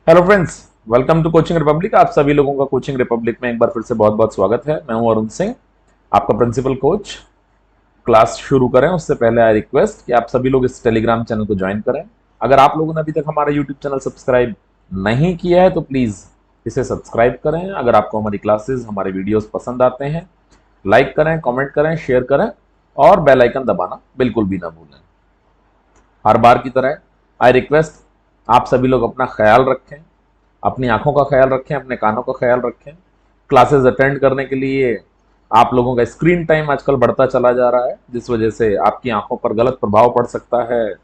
Hello friends, welcome to coaching republic. आप सभी लोगों का कोचिंग रिपब्लिक में एक बार फिर से बहुत बहुत स्वागत है। मैं हूं अरुण सिंह, आपका प्रिंसिपल कोच। क्लास शुरू करें उससे पहले आई रिक्वेस्ट कि आप सभी लोग इस टेलीग्राम चैनल को ज्वाइन करें। अगर आप लोगों ने अभी तक हमारा यूट्यूब चैनल सब्सक्राइब नहीं किया है तो प्लीज़ इसे सब्सक्राइब करें। अगर आपको हमारी क्लासेस, हमारे वीडियोस पसंद आते हैं, लाइक करें, कमेंट करें, शेयर करें और बेल आइकन दबाना बिल्कुल भी ना भूलें। हर बार की तरह आई रिक्वेस्ट आप सभी लोग अपना ख्याल रखें, अपनी आंखों का ख्याल रखें, अपने कानों का ख्याल रखें। क्लासेस अटेंड करने के लिए आप लोगों का स्क्रीन टाइम आजकल बढ़ता चला जा रहा है, जिस वजह से आपकी आंखों पर गलत प्रभाव पड़ सकता है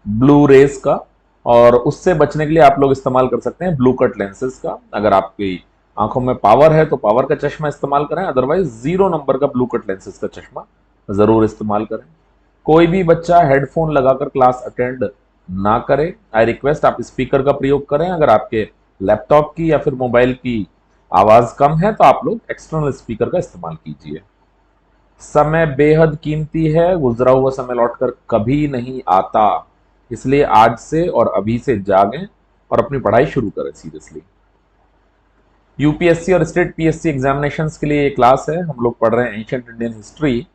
ब्लू रेस का। और उससे बचने के लिए आप लोग इस्तेमाल कर सकते हैं ब्लू कट लेंसेज का। अगर आपकी आंखों में पावर है तो पावर का चश्मा इस्तेमाल करें, अदरवाइज 0 नंबर का ब्लू कट लेंसेज का चश्मा जरूर इस्तेमाल करें। कोई भी बच्चा हेडफोन लगाकर क्लास अटेंड ना करे। आई रिक्वेस्ट आप स्पीकर का प्रयोग करें। अगर आपके लैपटॉप की या फिर मोबाइल की आवाज कम है तो आप लोग एक्सटर्नल स्पीकर का इस्तेमाल कीजिए। समय बेहद कीमती है, गुजरा हुआ समय लौटकर कभी नहीं आता, इसलिए आज से और अभी से जागें और अपनी पढ़ाई शुरू करें सीरियसली। यूपीएससी और स्टेट पीएससी एग्जामिनेशंस के लिए ये क्लास है। हम लोग पढ़ रहे हैं एंशिएंट इंडियन हिस्ट्री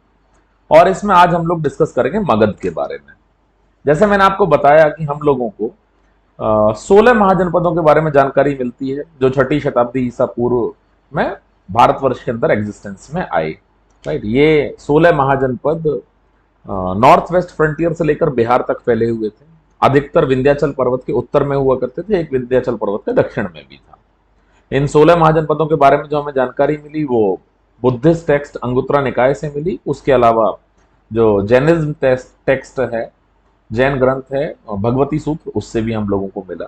और इसमें आज हम लोग डिस्कस करेंगे मगध के बारे में। जैसे मैंने आपको बताया कि हम लोगों को 16 महाजनपदों के बारे में जानकारी मिलती है जो 6ठी शताब्दी ईसा पूर्व में भारतवर्ष के अंदर एग्जिस्टेंस में आए। राइट, ये 16 महाजनपद नॉर्थ वेस्ट फ्रंटियर से लेकर बिहार तक फैले हुए थे। अधिकतर विंध्याचल पर्वत के उत्तर में हुआ करते थे, एक विंध्याचल पर्वत के दक्षिण में भी था। इन 16 महाजनपदों के बारे में जो हमें जानकारी मिली वो बुद्धिस्ट टेक्स्ट अंगुत्रा निकाय से मिली। उसके अलावा जो जैनिज्म टेक्स्ट है, जैन ग्रंथ है भगवती सूत्र, उससे भी हम लोगों को मिला।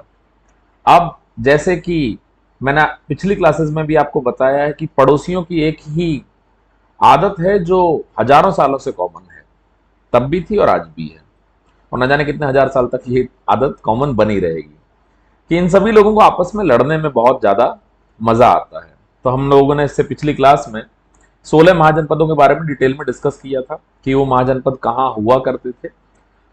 अब जैसे कि मैंने पिछली क्लासेस में भी आपको बताया है कि पड़ोसियों की एक ही आदत है जो हजारों सालों से कॉमन है, तब भी थी और आज भी है, और न जाने कितने हजार साल तक ये आदत कॉमन बनी रहेगी कि इन सभी लोगों को आपस में लड़ने में बहुत ज्यादा मजा आता है। तो हम लोगों ने इससे पिछली क्लास में 16 महाजनपदों के बारे में डिटेल में डिस्कस किया था कि वो महाजनपद कहाँ हुआ करते थे,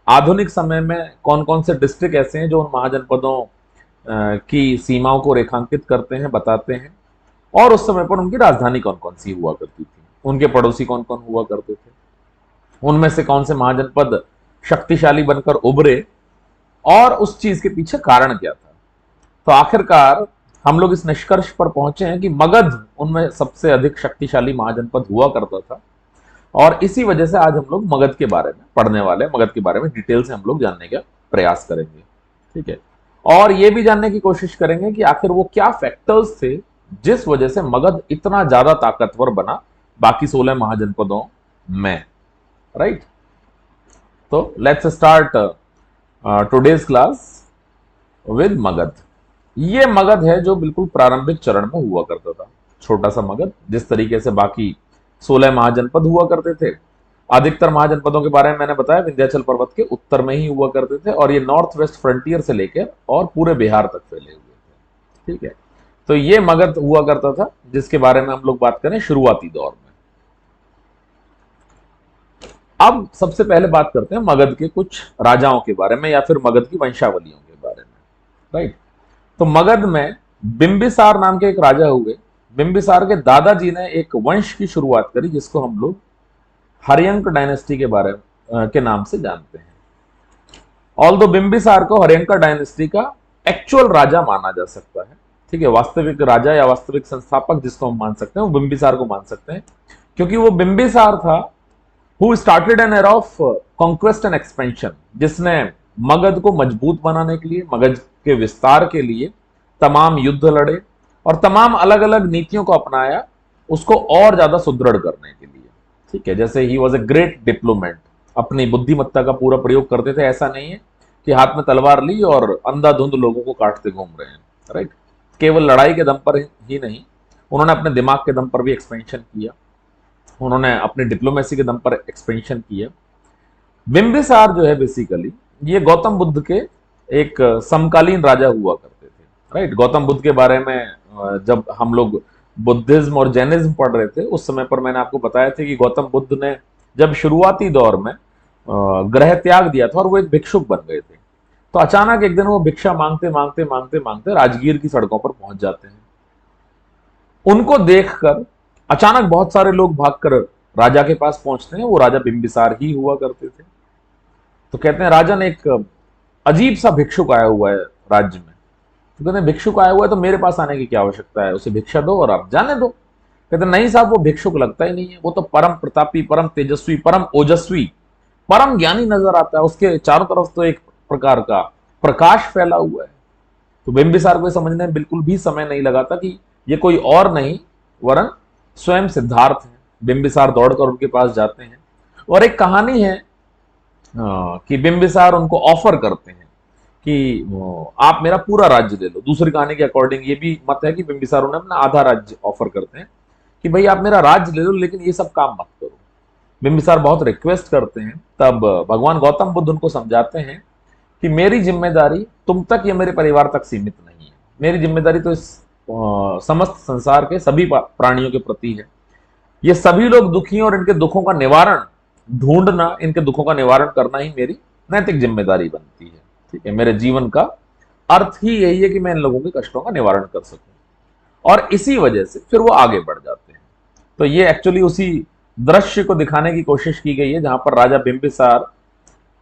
आधुनिक समय में कौन कौन से डिस्ट्रिक्ट ऐसे हैं जो उन महाजनपदों की सीमाओं को रेखांकित करते हैं, बताते हैं, और उस समय पर उनकी राजधानी कौन कौन सी हुआ करती थी, उनके पड़ोसी कौन कौन हुआ करते थे, उनमें से कौन से महाजनपद शक्तिशाली बनकर उभरे और उस चीज के पीछे कारण क्या था। तो आखिरकार हम लोग इस निष्कर्ष पर पहुंचे हैं कि मगध उनमें सबसे अधिक शक्तिशाली महाजनपद हुआ करता था, और इसी वजह से आज हम लोग मगध के बारे में पढ़ने वाले हैं। मगध के बारे में डिटेल से हम लोग जानने का प्रयास करेंगे, ठीक है। और ये भी जानने की कोशिश करेंगे कि आखिर वो क्या फैक्टर्स थे जिस वजह से मगध इतना ज्यादा ताकतवर बना बाकी 16 महाजनपदों में। राइट, तो let's start today's class with Magadh. ये मगध है जो बिल्कुल प्रारंभिक चरण में हुआ करता था, छोटा सा मगध। जिस तरीके से बाकी 16 महाजनपद हुआ करते थे, अधिकतर महाजनपदों के बारे में मैंने बताया विंध्याचल पर्वत के उत्तर में ही हुआ करते थे, और ये नॉर्थ वेस्ट फ्रंटियर से लेकर और पूरे बिहार तक फैले हुए थे, ठीक है। तो ये मगध हुआ करता था जिसके बारे में हम लोग बात करें शुरुआती दौर में। अब सबसे पहले बात करते हैं मगध के कुछ राजाओं के बारे में या फिर मगध की वंशावलियों के बारे में। राइट, तो मगध में बिंबिसार नाम के एक राजा हुए। बिंबिसार के दादाजी ने एक वंश की शुरुआत करी जिसको हम लोग हर्यंक डायनेस्टी के बारे के नाम से जानते हैं। ऑल्दो बिंबिसार को हर्यंका डायनेस्टी का एक्चुअल राजा माना जा सकता है, ठीक है। वास्तविक राजा या वास्तविक संस्थापक जिसको हम मान सकते हैं वो बिंबिसार को मान सकते हैं, क्योंकि वो बिंबिसार था who started an era of conquest and expansion, जिसने मगध को मजबूत बनाने के लिए, मगध के विस्तार के लिए तमाम युद्ध लड़े और तमाम अलग अलग नीतियों को अपनाया उसको और ज्यादा सुदृढ़ करने के लिए, ठीक है। जैसे he was a great diplomat, अपनी बुद्धिमत्ता का पूरा प्रयोग करते थे। ऐसा नहीं है कि हाथ में तलवार ली और अंधाधुंध लोगों को काटते घूम रहे हैं। राइट, केवल लड़ाई के दम पर ही नहीं, उन्होंने अपने दिमाग के दम पर भी एक्सपेंशन किया, उन्होंने अपनी डिप्लोमेसी के दम पर एक्सपेंशन किया। बिंबिसार जो है बेसिकली ये गौतम बुद्ध के एक समकालीन राजा हुआ करते थे। राइट, गौतम बुद्ध के बारे में जब हम लोग बुद्धिज्म और जैनिज्म पढ़ रहे थे उस समय पर मैंने आपको बताया था कि गौतम बुद्ध ने जब शुरुआती दौर में ग्रह त्याग दिया था और वो एक भिक्षुक बन गए थे, तो अचानक एक दिन वो भिक्षा मांगते मांगते मांगते मांगते राजगीर की सड़कों पर पहुंच जाते हैं। उनको देखकर अचानक बहुत सारे लोग भागकर राजा के पास पहुंचते हैं। वो राजा बिंबिसार ही हुआ करते थे। तो कहते हैं राजन, एक अजीब सा भिक्षुक आया हुआ है राज्य में। तो कहते हैं भिक्षुक आया हुआ है तो मेरे पास आने की क्या आवश्यकता है, उसे भिक्षा दो और आप जाने दो। कहते हैं नहीं साहब, वो भिक्षुक लगता ही नहीं है, वो तो परम प्रतापी, परम तेजस्वी, परम ओजस्वी, परम ज्ञानी नजर आता है। उसके चारों तरफ तो एक प्रकार का प्रकाश फैला हुआ है। तो बिंबिसार को समझने में बिल्कुल भी समय नहीं लगा था कि ये कोई और नहीं वरन स्वयं सिद्धार्थ है। बिंबिसार दौड़कर उनके पास जाते हैं और एक कहानी है कि बिंबिसार उनको ऑफर करते हैं कि आप मेरा पूरा राज्य ले लो। दूसरी कहानी के अकॉर्डिंग ये भी मत है कि बिंबिसार उन्हें अपना आधा राज्य ऑफर करते हैं कि भाई आप मेरा राज्य ले लो लेकिन ये सब काम मत करो। बिंबिसार बहुत रिक्वेस्ट करते हैं। तब भगवान गौतम बुद्ध उनको समझाते हैं कि मेरी जिम्मेदारी तुम तक या मेरे परिवार तक सीमित नहीं है। मेरी जिम्मेदारी तो इस समस्त संसार के सभी प्राणियों के प्रति है। ये सभी लोग दुखी हैं और इनके दुखों का निवारण ढूंढना, इनके दुखों का निवारण करना ही मेरी नैतिक जिम्मेदारी बनती है। ठीक है, मेरे जीवन का अर्थ ही यही है कि मैं इन लोगों के कष्टों का निवारण कर सकूं। और इसी वजह से फिर वो आगे बढ़ जाते हैं। तो ये एक्चुअली उसी दृश्य को दिखाने की कोशिश की गई है जहां पर राजा बिंबिसार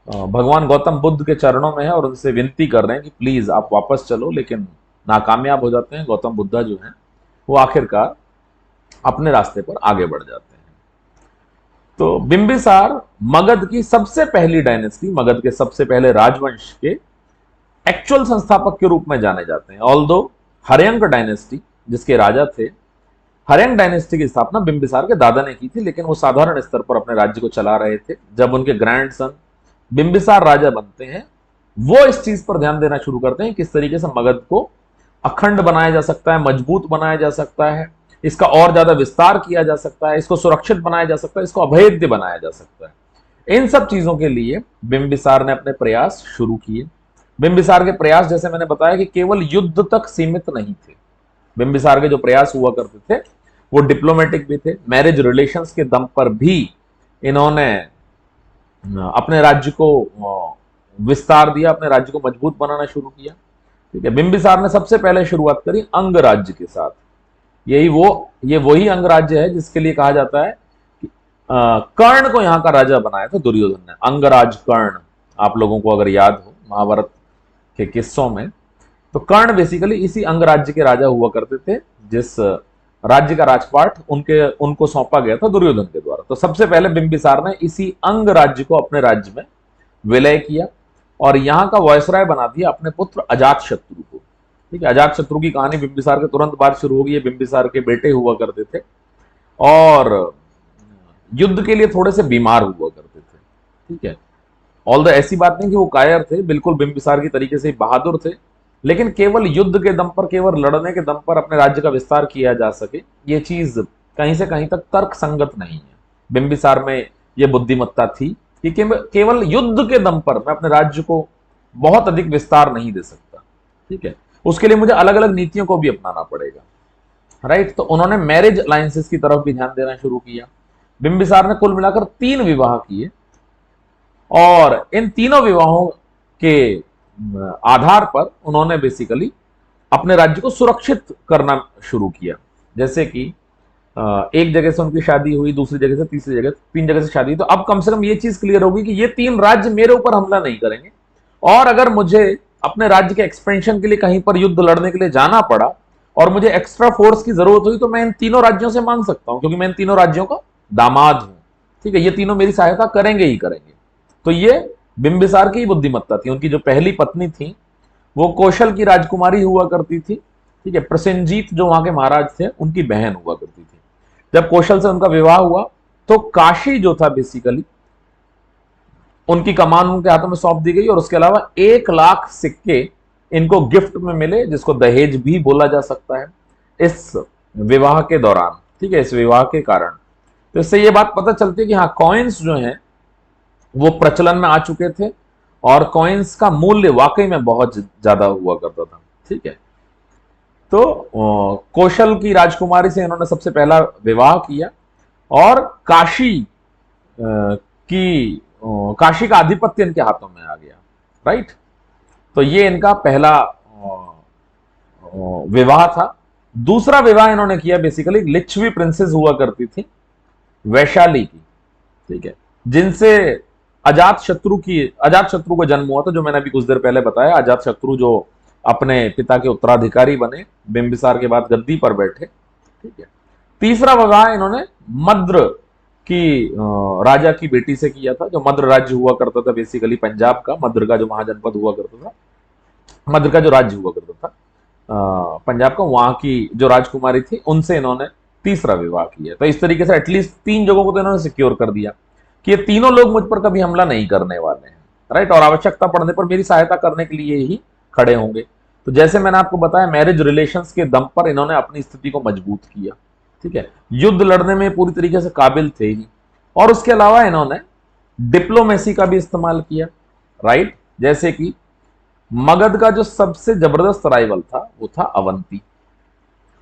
भगवान गौतम बुद्ध के चरणों में है और उनसे विनती कर रहे हैं कि प्लीज आप वापस चलो, लेकिन नाकामयाब हो जाते हैं। गौतम बुद्धा जो है वो आखिरकार अपने रास्ते पर आगे बढ़ जाते हैं। तो बिंबिसार मगध की सबसे पहली डायनेस्टी, मगध के सबसे पहले राजवंश के एक्चुअल संस्थापक के रूप में जाने जाते हैं। ऑल्दो हर्यंक डायनेस्टी जिसके राजा थे, हर्यंक डायनेस्टी की स्थापना बिंबिसार के दादा ने की थी, लेकिन वो साधारण स्तर पर अपने राज्य को चला रहे थे। जब उनके ग्रैंडसन बिंबिसार राजा बनते हैं, वो इस चीज पर ध्यान देना शुरू करते हैं किस तरीके से मगध को अखंड बनाया जा सकता है, मजबूत बनाया जा सकता है, इसका और ज्यादा विस्तार किया जा सकता है, इसको सुरक्षित बनाया जा सकता है, इसको अभेद्य बनाया जा सकता है। इन सब चीजों के लिए बिंबिसार ने अपने प्रयास शुरू किए। बिंबिसार के प्रयास, जैसे मैंने बताया, कि केवल युद्ध तक सीमित नहीं थे। बिंबिसार के जो प्रयास हुआ करते थे वो डिप्लोमेटिक भी थे। मैरिज रिलेशंस के दम पर भी इन्होंने अपने राज्य को विस्तार दिया, अपने राज्य को मजबूत बनाना शुरू किया। ठीक है, बिंबिसार ने सबसे पहले शुरुआत करी अंग राज्य के साथ। ये वही अंग राज्य है जिसके लिए कहा जाता है कि कर्ण को यहां का राजा बनाया था दुर्योधन ने। अंगराज कर्ण, आप लोगों को अगर याद हो महाभारत के किस्सों में, तो कर्ण बेसिकली इसी अंग राज्य के राजा हुआ करते थे जिस राज्य का राजपाट उनको सौंपा गया था दुर्योधन के द्वारा। तो सबसे पहले बिंबिसार ने इसी अंग राज्य को अपने राज्य में विलय किया और यहां का वायसराय बना दिया अपने पुत्र अजातशत्रु को। ठीक है, अजातशत्रु की कहानी बिंबिसार के तुरंत बाद शुरू होगी। ये बिंबिसार के बेटे हुआ करते थे और युद्ध के लिए थोड़े से बीमार हुआ करते थे। ठीक है, ऑल्दो ऐसी बात नहीं कि वो कायर थे, बिल्कुल बिंबिसार की तरीके से बहादुर थे, लेकिन केवल युद्ध के दम पर, केवल लड़ने के दम पर अपने राज्य का विस्तार किया जा सके, ये चीज कहीं से कहीं तक तर्क संगत नहीं है। बिंबिसार में ये बुद्धिमत्ता थी कि केवल युद्ध के दम पर मैं अपने राज्य को बहुत अधिक विस्तार नहीं दे सकता। ठीक है, उसके लिए मुझे अलग अलग नीतियों को भी अपनाना पड़ेगा। राइट, तो उन्होंने मैरिज अलायंसेस की तरफ भी ध्यान देना शुरू किया। बिंबिसार ने कुल मिलाकर 3 विवाह किए और इन तीनों विवाहों के आधार पर उन्होंने बेसिकली अपने राज्य को सुरक्षित करना शुरू किया। जैसे कि एक जगह से उनकी शादी हुई, दूसरी जगह से तीसरी जगह, 3 जगह से शादी हुई, तो अब कम से कम ये चीज क्लियर होगी कि ये 3 राज्य मेरे ऊपर हमला नहीं करेंगे और अगर मुझे अपने राज्य के एक्सपेंशन के लिए कहीं पर युद्ध लड़ने के लिए जाना पड़ा और मुझे एक्स्ट्रा फोर्स की जरूरत हुई तो मैं इन तीनों राज्यों से मांग सकता हूं, क्योंकि मैं इन तीनों राज्यों का दामाद हूं। ठीक है, ये तीनों मेरी सहायता करेंगे ही करेंगे। तो ये बिंबिसार की बुद्धिमत्ता थी। उनकी जो पहली पत्नी थी वो कौशल की राजकुमारी हुआ करती थी। ठीक है, प्रसेनजीत जो वहां के महाराज थे उनकी बहन हुआ करती थी। जब कौशल से उनका विवाह हुआ तो काशी जो था बेसिकली उनकी कमान उनके हाथों में सौंप दी गई और उसके अलावा 1 लाख सिक्के इनको गिफ्ट में मिले, जिसको दहेज भी बोला जा सकता है, इस विवाह के दौरान। ठीक है, इस विवाह के कारण। तो इससे यह बात पता चलती है कि हाँ, कॉइन्स जो हैं वो प्रचलन में आ चुके थे और कॉइन्स का मूल्य वाकई में बहुत ज्यादा हुआ करता था। ठीक है, तो कौशल की राजकुमारी से इन्होंने सबसे पहला विवाह किया और काशी का आधिपत्य इनके हाथों में आ गया। राइट, तो ये इनका पहला विवाह था। दूसरा विवाह इन्होंने किया बेसिकली लिच्छवी प्रिंसेस हुआ करती थी वैशाली की, ठीक है, जिनसे अजात शत्रु को जन्म हुआ था, जो मैंने अभी कुछ देर पहले बताया। अजात शत्रु जो अपने पिता के उत्तराधिकारी बने, बिंबिसार के बाद गद्दी पर बैठे, ठीक है। तीसरा विवाह इन्होंने मद्र की राजा की बेटी से किया था, जो मद्र राज्य हुआ करता था बेसिकली पंजाब का, मद्र का जो महाजनपद हुआ करता था, मद्र का जो राज्य हुआ करता था पंजाब का, वहां की जो राजकुमारी थी, उनसे इन्होंने तीसरा विवाह किया। तो इस तरीके से एटलीस्ट 3 जगहों को तो इन्होंने सिक्योर कर दिया कि ये तीनों लोग मुझ पर कभी हमला नहीं करने वाले हैं, राइट, और आवश्यकता पड़ने पर मेरी सहायता करने के लिए ही खड़े होंगे। तो जैसे मैंने आपको बताया, मैरिज रिलेशंस के दम पर इन्होंने अपनी स्थिति को मजबूत किया, ठीक है। युद्ध लड़ने में पूरी तरीके से काबिल थे ही, और उसके अलावा इन्होंने डिप्लोमेसी का भी इस्तेमाल किया, राइट। जैसे कि मगध का जो सबसे जबरदस्त राइवल था वो था अवंती।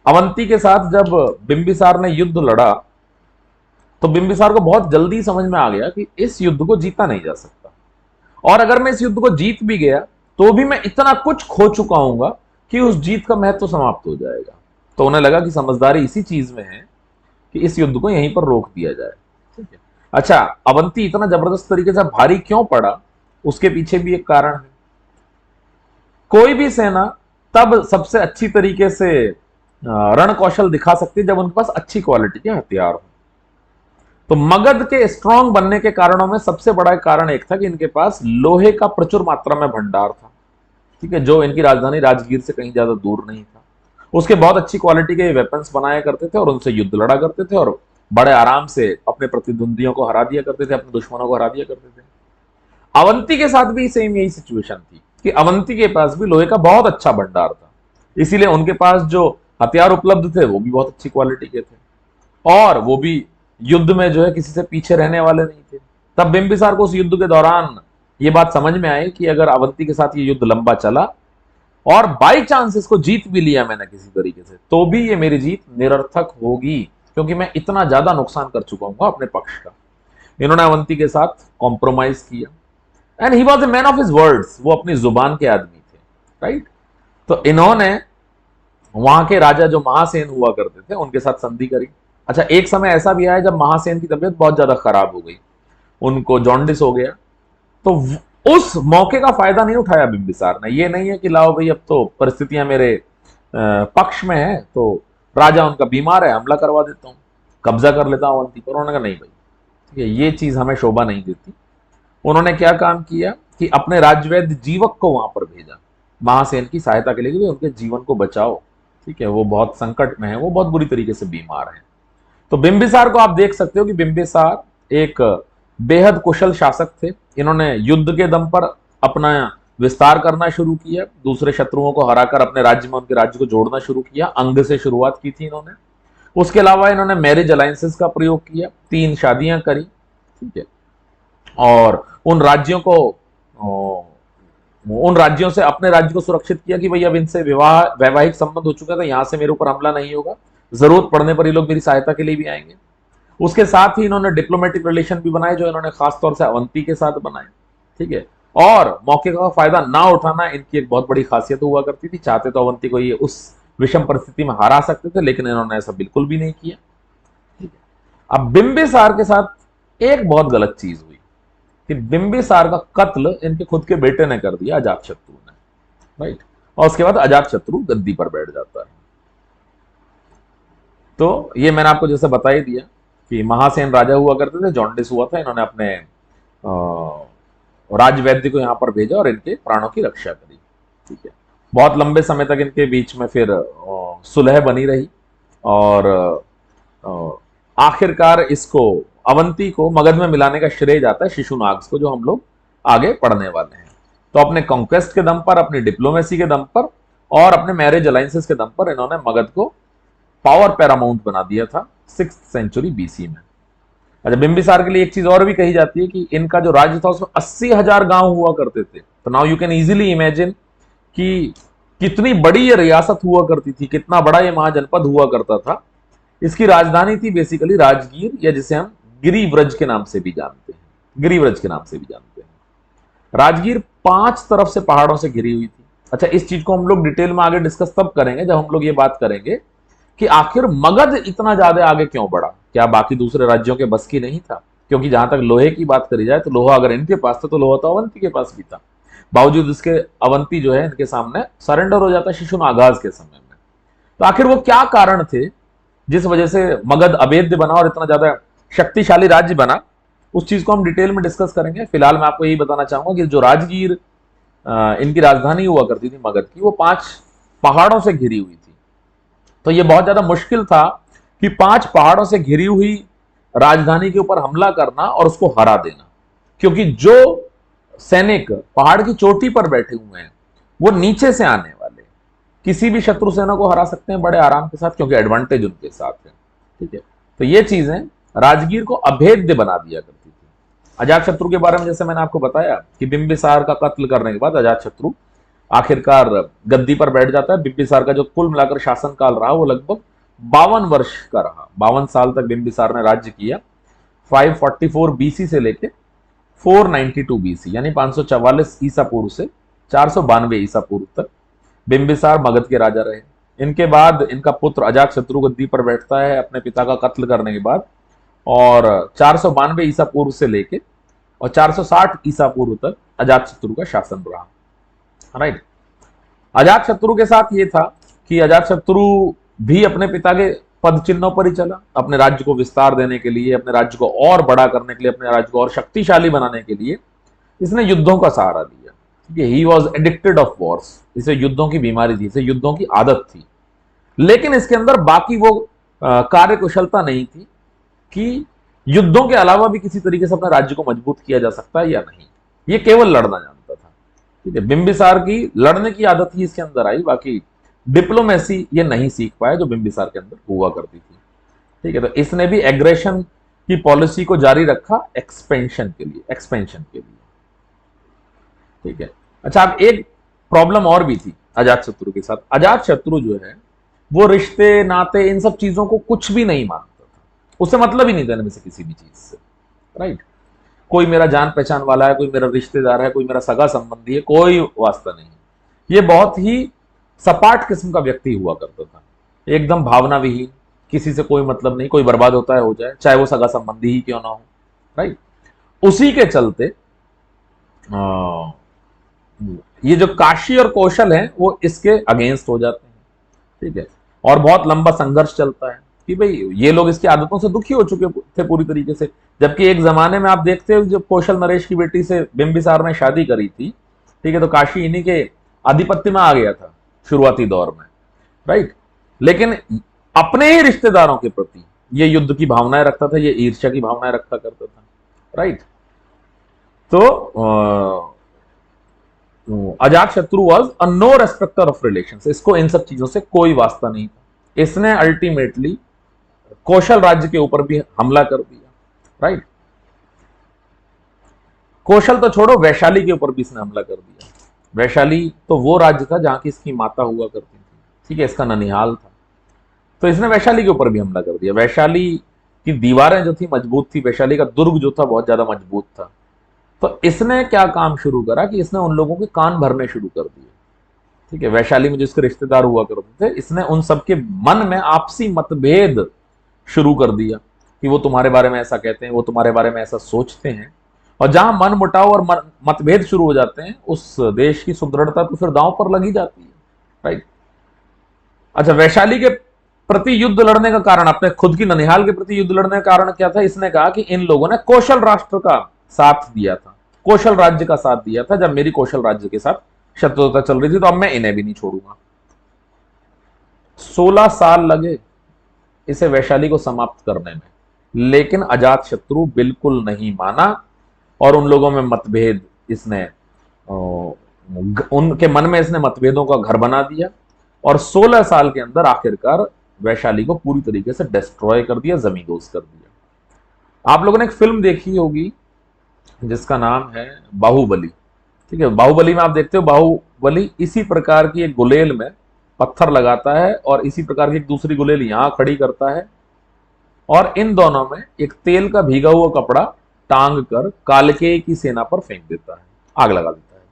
अवंती के साथ जब बिंबिसार ने युद्ध लड़ा तो बिंबिसार को बहुत जल्दी समझ में आ गया कि इस युद्ध को जीता नहीं जा सकता, और अगर मैं इस युद्ध को जीत भी गया तो भी मैं इतना कुछ खो चुका हूंगा कि उस जीत का महत्व समाप्त हो जाएगा। तो उन्हें लगा कि समझदारी इसी चीज में है कि इस युद्ध को यहीं पर रोक दिया जाए, ठीक है। अच्छा, अवंती इतना जबरदस्त तरीके से भारी क्यों पड़ा, उसके पीछे भी एक कारण है। कोई भी सेना तब सबसे अच्छी तरीके से रण कौशल दिखा सकती है जब उनके पास अच्छी क्वालिटी के हथियार हो। तो मगध के स्ट्रांग बनने के कारणों में सबसे बड़ा कारण एक था कि इनके पास लोहे का प्रचुर मात्रा में भंडार था, ठीक है, जो इनकी राजधानी राजगीर से कहीं ज्यादा दूर नहीं था। उसके बहुत अच्छी क्वालिटी के वेपन्स बनाया करते थे और उनसे युद्ध लड़ा करते थे, और बड़े आराम से अपने प्रतिद्वंदियों को हरा दिया करते थे, अपने दुश्मनों को हरा दिया करते थे। अवंती के साथ भी सेम यही सिचुएशन थी कि अवंती के पास भी लोहे का बहुत अच्छा भंडार था, इसीलिए उनके पास जो हथियार उपलब्ध थे वो भी बहुत अच्छी क्वालिटी के थे, और वो भी युद्ध में जो है किसी से पीछे रहने वाले नहीं थे। तब बिंबिसार को उस युद्ध के दौरान ये बात समझ में आई कि अगर अवंती के साथ ये युद्ध लंबा चला और बाई चांस इसको जीत भी लिया मैंने किसी तरीके से, तो भी ये मेरी जीत निरर्थक होगी, क्योंकि मैं इतना ज्यादा नुकसान कर चुका हूं अपने पक्ष का। इन्होंने अवंती के साथ कॉम्प्रोमाइज किया, and he was a man of his words, वो अपनी जुबान के आदमी थे, राइट। तो इन्होंने वहां के राजा जो महासेन हुआ करते थे उनके साथ संधि करी। अच्छा, एक समय ऐसा भी आया जब महासेन की तबीयत बहुत ज्यादा खराब हो गई, उनको जॉन्डिस हो गया, तो उस मौके का फायदा नहीं उठाया बिंबिसार ने। ये नहीं है कि लाओ भाई अब तो परिस्थितियां मेरे पक्ष में है, तो राजा उनका बीमार है, हमला करवा देता हूं, कब्जा कर लेता हूं अवंती पर। उन्होंने कहा नहीं भाई, ठीक है, ये चीज हमें शोभा नहीं देती। उन्होंने क्या काम किया कि अपने राजवैद्य जीवक को वहां पर भेजा महासेन की सहायता के लिए कि उनके जीवन को बचाओ, ठीक है, वो बहुत संकट में है, वो बहुत बुरी तरीके से बीमार है। तो बिंबिसार को आप देख सकते हो कि बिंबिसार एक बेहद कुशल शासक थे। इन्होंने युद्ध के दम पर अपना विस्तार करना शुरू किया, दूसरे शत्रुओं को हराकर अपने राज्य में उनके राज्य को जोड़ना शुरू किया। अंग से शुरुआत की थी इन्होंने। उसके अलावा इन्होंने मैरिज अलायंसेस का प्रयोग किया, 3 शादियां करी, ठीक है, और उन राज्यों से अपने राज्य को सुरक्षित किया कि भाई अब इनसे वैवाहिक संबंध हो चुका था, यहां से मेरे ऊपर हमला नहीं होगा, जरूरत पड़ने पर ये लोग मेरी सहायता के लिए भी आएंगे। उसके साथ ही इन्होंने डिप्लोमेटिक रिलेशन भी बनाए, जो इन्होंने खासतौर से अवंती के साथ बनाए, ठीक है। और मौके का फायदा ना उठाना इनकी एक बहुत बड़ी खासियत हुआ करती थी। चाहते तो अवंती को ये उस विषम परिस्थिति में हरा सकते थे, लेकिन इन्होंने ऐसा बिल्कुल भी नहीं किया, ठीक है। अब बिंबिसार के साथ एक बहुत गलत चीज हुई कि बिंबिसार का कत्ल इनके खुद के बेटे ने कर दिया, अजातशत्रु ने, राइट। और उसके बाद अजातशत्रु गद्दी पर बैठ जाता है। तो ये मैंने आपको जैसे बता ही दिया कि महासेन राजा हुआ करते थे, जॉन्डिस हुआ था, इन्होंने अपने राजवैद्य को यहां पर भेजा और इनके प्राणों की रक्षा करी, ठीक है। बहुत लंबे समय तक इनके बीच में फिर सुलह बनी रही, और आखिरकार इसको अवंती को मगध में मिलाने का श्रेय जाता है शिशुनाग को, जो हम लोग आगे पढ़ने वाले हैं। तो अपने कॉन्क्वेस्ट के दम पर, अपनी डिप्लोमेसी के दम पर और अपने मैरिज अलायंसेस के दम पर इन्होंने मगध को पावर पैरामाउंट बना दिया था 6th सेंचुरी बीसी में। अच्छा, बिंबिसार के लिए एक चीज और भी कही जाती है कि इनका जो राज्य था उसमें 80,000 गांव हुआ करते थे। तो now you can easily imagine कि कितनी बड़ी ये रियासत हुआ करती थी, कितना बड़ा ये महाजनपद हुआ करता था। इसकी राजधानी थी बेसिकली राजगीर, या जिसे हम गिरिव्रज के नाम से भी जानते हैं, गिरिव्रज के नाम से भी जानते हैं। राजगीर 5 तरफ से पहाड़ों से घिरी हुई थी। अच्छा, इस चीज को हम लोग डिटेल में आगे डिस्कस तब करेंगे जब हम लोग ये बात करेंगे कि आखिर मगध इतना ज्यादा आगे क्यों बढ़ा। क्या बाकी दूसरे राज्यों के बस की नहीं था? क्योंकि जहां तक लोहे की बात करी जाए तो लोहा अगर इनके पास था तो लोहा तो अवंती के पास भी था। बावजूद इसके अवंती जो है इनके सामने सरेंडर हो जाता है शिशुनागाज के समय में। तो आखिर वो क्या कारण थे जिस वजह से मगध अभेद्य बना और इतना ज्यादा शक्तिशाली राज्य बना, उस चीज को हम डिटेल में डिस्कस करेंगे। फिलहाल मैं आपको यही बताना चाहूंगा कि जो राजगीर इनकी राजधानी हुआ करती थी मगध की, वो 5 पहाड़ों से घिरी हुई थी। तो ये बहुत ज्यादा मुश्किल था कि 5 पहाड़ों से घिरी हुई राजधानी के ऊपर हमला करना और उसको हरा देना, क्योंकि जो सैनिक पहाड़ की चोटी पर बैठे हुए हैं वो नीचे से आने वाले किसी भी शत्रु सेना को हरा सकते हैं बड़े आराम के साथ, क्योंकि एडवांटेज उनके साथ है। ठीक है, तो ये चीजें राजगीर को अभेद्य बना दिया करती थी। अजातशत्रु के बारे में जैसे मैंने आपको बताया कि बिंबिसार का कत्ल करने के बाद अजातशत्रु आखिरकार गद्दी पर बैठ जाता है। बिंबिसार का जो कुल मिलाकर शासनकाल रहा वो लगभग 52 वर्ष का रहा। 52 साल तक बिंबिसार ने राज्य किया। 544 बीसी से लेके 492 बीसी यानी 544 ईसा पूर्व से 492 ईसा पूर्व तक बिंबिसार मगध के राजा रहे। इनके बाद इनका पुत्र अजातशत्रु गद्दी पर बैठता है अपने पिता का कत्ल करने के बाद, और 492 ईसा पूर्व से लेके और 460 ईसा पूर्व तक अजातशत्रु का शासन रहा। राइट। अजातशत्रु के साथ ये था कि अजातशत्रु भी अपने पिता के पद चिन्हों पर ही चला। अपने राज्य को विस्तार देने के लिए, अपने राज्य को और बड़ा करने के लिए, अपने राज्य को और शक्तिशाली बनाने के लिए इसने युद्धों का सहारा लिया। He was addicted of Wars. इसे युद्धों की बीमारी थी, इसे युद्धों की आदत थी। लेकिन इसके अंदर बाकी वो कार्य कुशलता नहीं थी कि युद्धों के अलावा भी किसी तरीके से अपने राज्य को मजबूत किया जा सकता है या नहीं। ये केवल लड़ना जानता था। ठीक है, बिंबिसार की लड़ने की आदत ही इसके अंदर आई, बाकी डिप्लोमेसी ये नहीं सीख पाया जो बिंबिसार के अंदर हुआ करती थी। ठीक है, तो इसने भी एग्रेशन की पॉलिसी को जारी रखा एक्सपेंशन के लिए। ठीक है। अच्छा, अब एक प्रॉब्लम और भी थी अजातशत्रु के साथ। अजातशत्रु जो है वो रिश्ते नाते इन सब चीजों को कुछ भी नहीं मानता था। उसे मतलब ही नहीं था इनमें से किसी भी चीज से। राइट। कोई मेरा जान पहचान वाला है, कोई मेरा रिश्तेदार है, कोई मेरा सगा संबंधी है, कोई वास्ता नहीं। ये बहुत ही सपाट किस्म का व्यक्ति हुआ करता था, एकदम भावना विहीन, किसी से कोई मतलब नहीं, कोई बर्बाद होता है हो जाए, चाहे वो सगा संबंधी ही क्यों ना हो। राइट। उसी के चलते ये जो काशी और कौशल है वो इसके अगेंस्ट हो जाते हैं। ठीक है, और बहुत लंबा संघर्ष चलता है कि भाई ये लोग इसकी आदतों से दुखी हो चुके थे पूरी तरीके से। जबकि एक जमाने में आप देखते हो जब कौशल नरेश की बेटी से बिंबिसार ने शादी करी थी, ठीक है, तो काशी इन्हीं के आधिपत्य में आ गया था शुरुआती दौर में। राइट। लेकिन अपने ही रिश्तेदारों के प्रति ये युद्ध की भावनाएं रखता था, ये ईर्ष्या की भावनाएं रखता करता था। राइट। तो Ajatashatru was a no respecter of relations. इसको इन सब चीजों से कोई वास्ता नहीं था। इसने अल्टीमेटली कौशल राज्य के ऊपर भी हमला कर दिया। राइट। कौशल तो छोड़ो, वैशाली के ऊपर भी इसने हमला कर दिया। वैशाली तो वो राज्य था जहां की इसकी माता हुआ करती थी। ठीक है, इसका ननिहाल था। तो इसने वैशाली के ऊपर भी हमला कर दिया। वैशाली की दीवारें जो थी मजबूत थी, वैशाली का दुर्ग जो था बहुत ज्यादा मजबूत था। तो इसने क्या काम शुरू करा कि इसने उन लोगों के कान भरने शुरू कर दिए। ठीक है, वैशाली में जिसके रिश्तेदार हुआ करते थे, इसने उन सबके मन में आपसी मतभेद शुरू कर दिया कि वो तुम्हारे बारे में ऐसा कहते हैं, वो तुम्हारे बारे में ऐसा सोचते हैं। और जहां मन मुटाव और मतभेद शुरू हो जाते हैं, उस देश की सुदृढ़ता तो फिर दांव पर लगी जाती है। राइट। अच्छा, वैशाली के प्रति युद्ध लड़ने का कारण, अपने खुद की ननिहाल के प्रति युद्ध लड़ने का कारण क्या था? इसने कहा कि इन लोगों ने कौशल राष्ट्र का साथ दिया था, कौशल राज्य का साथ दिया था जब मेरी कौशल राज्य के साथ शत्रुता चल रही थी, तो अब मैं इन्हें भी नहीं छोड़ूंगा। 16 साल लगे इसे वैशाली को समाप्त करने में, लेकिन अजातशत्रु बिल्कुल नहीं माना और उन लोगों में मतभेद इसने उनके मन में इसने मतभेदों का घर बना दिया और 16 साल के अंदर आखिरकार वैशाली को पूरी तरीके से डिस्ट्रॉय कर दिया, जमींदोज कर दिया। आप लोगों ने एक फिल्म देखी होगी जिसका नाम है बाहुबली। ठीक है, बाहुबली में आप देखते हो बाहुबली इसी प्रकार की एक गुलेल में पत्थर लगाता है और इसी प्रकार की एक दूसरी गुलेल यहां खड़ी करता है और इन दोनों में एक तेल का भीगा हुआ कपड़ा टांग कर कालकेय की सेना पर फेंक देता है, आग लगा देता है।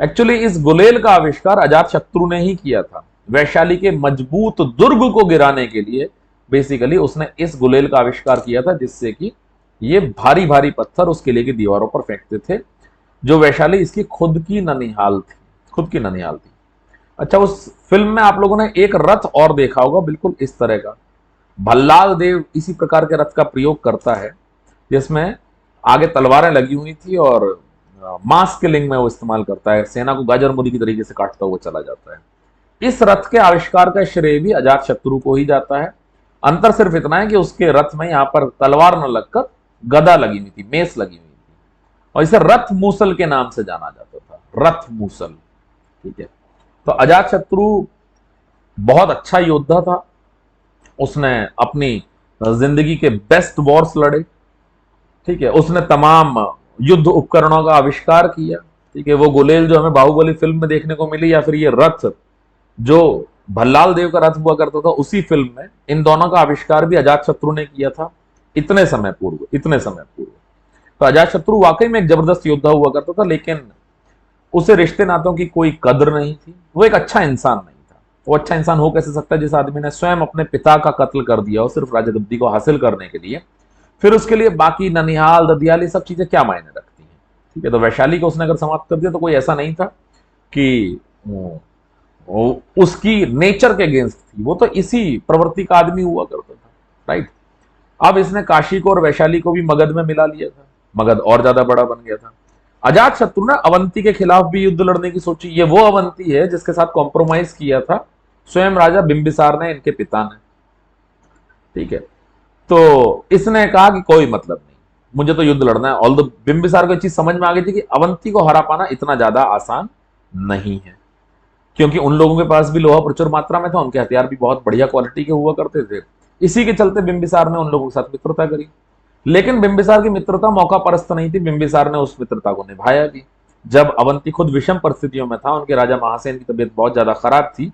एक्चुअली इस गुलेल का आविष्कार अजात शत्रु ने ही किया था। वैशाली के मजबूत दुर्ग को गिराने के लिए बेसिकली उसने इस गुलेल का आविष्कार किया था, जिससे कि ये भारी भारी पत्थर उस किले की दीवारों पर फेंकते थे। जो वैशाली इसकी खुद की ननिहाल थी, खुद की ननिहाल थी। अच्छा, उस फिल्म में आप लोगों ने एक रथ और देखा होगा बिल्कुल इस तरह का। भल्लाल देव इसी प्रकार के रथ का प्रयोग करता है, जिसमें आगे तलवारें लगी हुई थी और मास किलिंग में वो इस्तेमाल करता है, सेना को गाजर मूली की तरीके से काटता हुआ चला जाता है। इस रथ के आविष्कार का श्रेय भी अजात शत्रु को ही जाता है। अंतर सिर्फ इतना है कि उसके रथ में यहां पर तलवार न लगकर गदा लगी हुई थी, मेस लगी हुई थी, और इसे रथ मूसल के नाम से जाना जाता था, रथ मूसल। ठीक है, तो अजात शत्रु बहुत अच्छा योद्धा था। उसने अपनी जिंदगी के बेस्ट वॉर्स लड़े। ठीक है, उसने तमाम युद्ध उपकरणों का आविष्कार किया। ठीक है, वो गुलेल जो हमें बाहुबली फिल्म में देखने को मिली, या फिर ये रथ जो भल्लाल देव का रथ हुआ करता था उसी फिल्म में, इन दोनों का आविष्कार भी अजात शत्रु ने किया था इतने समय पूर्व, इतने समय पूर्व। तो अजात शत्रु वाकई में एक जबरदस्त योद्धा हुआ करता था, लेकिन उसे रिश्ते नातों की कोई कदर नहीं थी। वो एक अच्छा इंसान नहीं था। वो अच्छा इंसान हो कैसे सकता है जिस आदमी ने स्वयं अपने पिता का कत्ल कर दिया हो सिर्फ राजगद्दी को हासिल करने के लिए। फिर उसके लिए बाकी ननिहाल, ददियाल, ये सब चीजें क्या मायने रखती हैं। ठीक है, तो वैशाली को उसने अगर समाप्त कर दिया तो कोई ऐसा नहीं था कि उसकी नेचर के अगेंस्ट थी, वो तो इसी प्रवृत्ति का आदमी हुआ करता था। राइट, अब इसने काशी को और वैशाली को भी मगध में मिला लिया था। मगध और ज्यादा बड़ा बन गया था। अजात शत्रु ने अवंती के खिलाफ भी युद्ध लड़ने की सोची। ये वो अवंती है जिसके साथ कॉम्प्रोमाइज किया था स्वयं राजा बिंबिसार ने, इनके पिता ने। ठीक है, तो इसने कहा कि कोई मतलब नहीं, मुझे तो युद्ध लड़ना है। ऑल्दो बिंबिसार को चीज समझ में आ गई थी कि अवंती को हरा पाना इतना ज्यादा आसान नहीं है, क्योंकि उन लोगों के पास भी लोहा प्रचुर मात्रा में था, उनके हथियार भी बहुत बढ़िया क्वालिटी के हुआ करते थे। इसी के चलते बिंबिसार ने उन लोगों के साथ मित्रता करी। लेकिन बिंबिसार की मित्रता मौका परस्त नहीं थी। बिंबिसार ने उस मित्रता को निभाया भी। जब अवंती खुद विषम परिस्थितियों में था, उनके राजा महासेन की तबीयत बहुत ज्यादा खराब थी,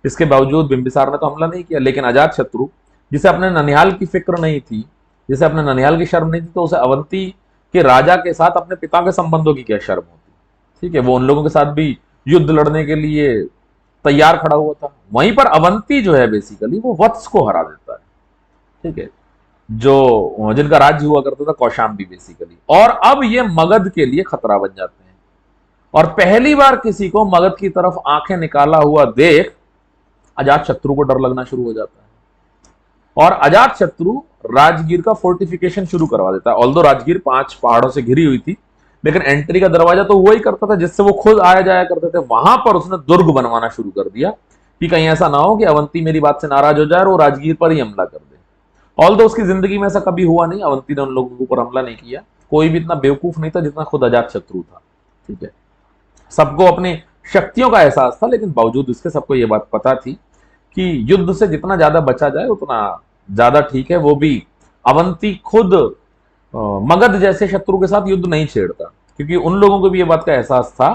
इसके बावजूद बिंबिसार ने तो हमला नहीं किया। लेकिन अजात शत्रु, जिसे अपने ननिहाल की फिक्र नहीं थी, जिसे अपने ननिहाल की शर्म नहीं थी, तो उसे अवंती के राजा के साथ अपने पिता के संबंधों की क्या शर्म होती। ठीक है, वो उन लोगों के साथ भी युद्ध लड़ने के लिए तैयार खड़ा हुआ था। वहीं पर अवंती जो है बेसिकली वो वत्स को हरा देता है। ठीक है, जो जिनका राज्य हुआ करता था कौशाम्बी बेसिकली, और अब ये मगध के लिए खतरा बन जाते हैं। और पहली बार किसी को मगध की तरफ आंखें निकाला हुआ देख अजात शत्रु को डर लगना शुरू हो जाता है, और अजात शत्रु राजगीर का फोर्टिफिकेशन शुरू करवा देता है। ऑल्दो राजगीर 5 पहाड़ों से घिरी हुई थी, लेकिन एंट्री का दरवाजा तो वही करता था जिससे वो खुद आया जाया करते थे। वहां पर उसने दुर्ग बनवाना शुरू कर दिया कि कहीं ऐसा ना हो कि अवंती मेरी बात से नाराज हो जाए और वो राजगीर पर ही हमला कर दे। ऑल्दो उसकी जिंदगी में ऐसा कभी हुआ नहीं, अवंती ने उन लोगों के ऊपर हमला नहीं किया। कोई भी इतना बेवकूफ नहीं था जितना खुद अजात शत्रु था। ठीक है, सबको अपनी शक्तियों का एहसास था, लेकिन बावजूद इसके सबको ये बात पता थी कि युद्ध से जितना ज्यादा बचा जाए उतना ज्यादा ठीक है। वो भी अवंती खुद मगध जैसे शत्रु के साथ युद्ध नहीं छेड़ता, क्योंकि उन लोगों को भी ये बात का एहसास था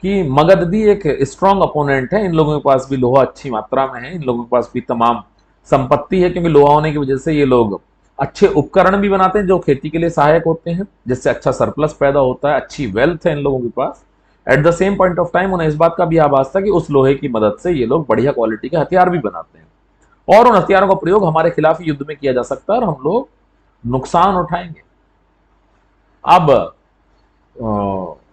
कि मगध भी एक स्ट्रॉन्ग अपोनेंट है। इन लोगों के पास भी लोहा अच्छी मात्रा में है, इन लोगों के पास भी तमाम संपत्ति है, क्योंकि लोहा होने की वजह से ये लोग अच्छे उपकरण भी बनाते हैं जो खेती के लिए सहायक होते हैं, जिससे अच्छा सरप्लस पैदा होता है, अच्छी वेल्थ है इन लोगों के पास। At the same point of time उन्हें इस बात का भी आभास था कि उस लोहे की मदद से ये लोग बढ़िया क्वालिटी के हथियार भी बनाते हैं, और उन हथियारों का प्रयोग हमारे खिलाफ युद्ध में किया जा सकता है और हम लोग नुकसान उठाएंगे। अब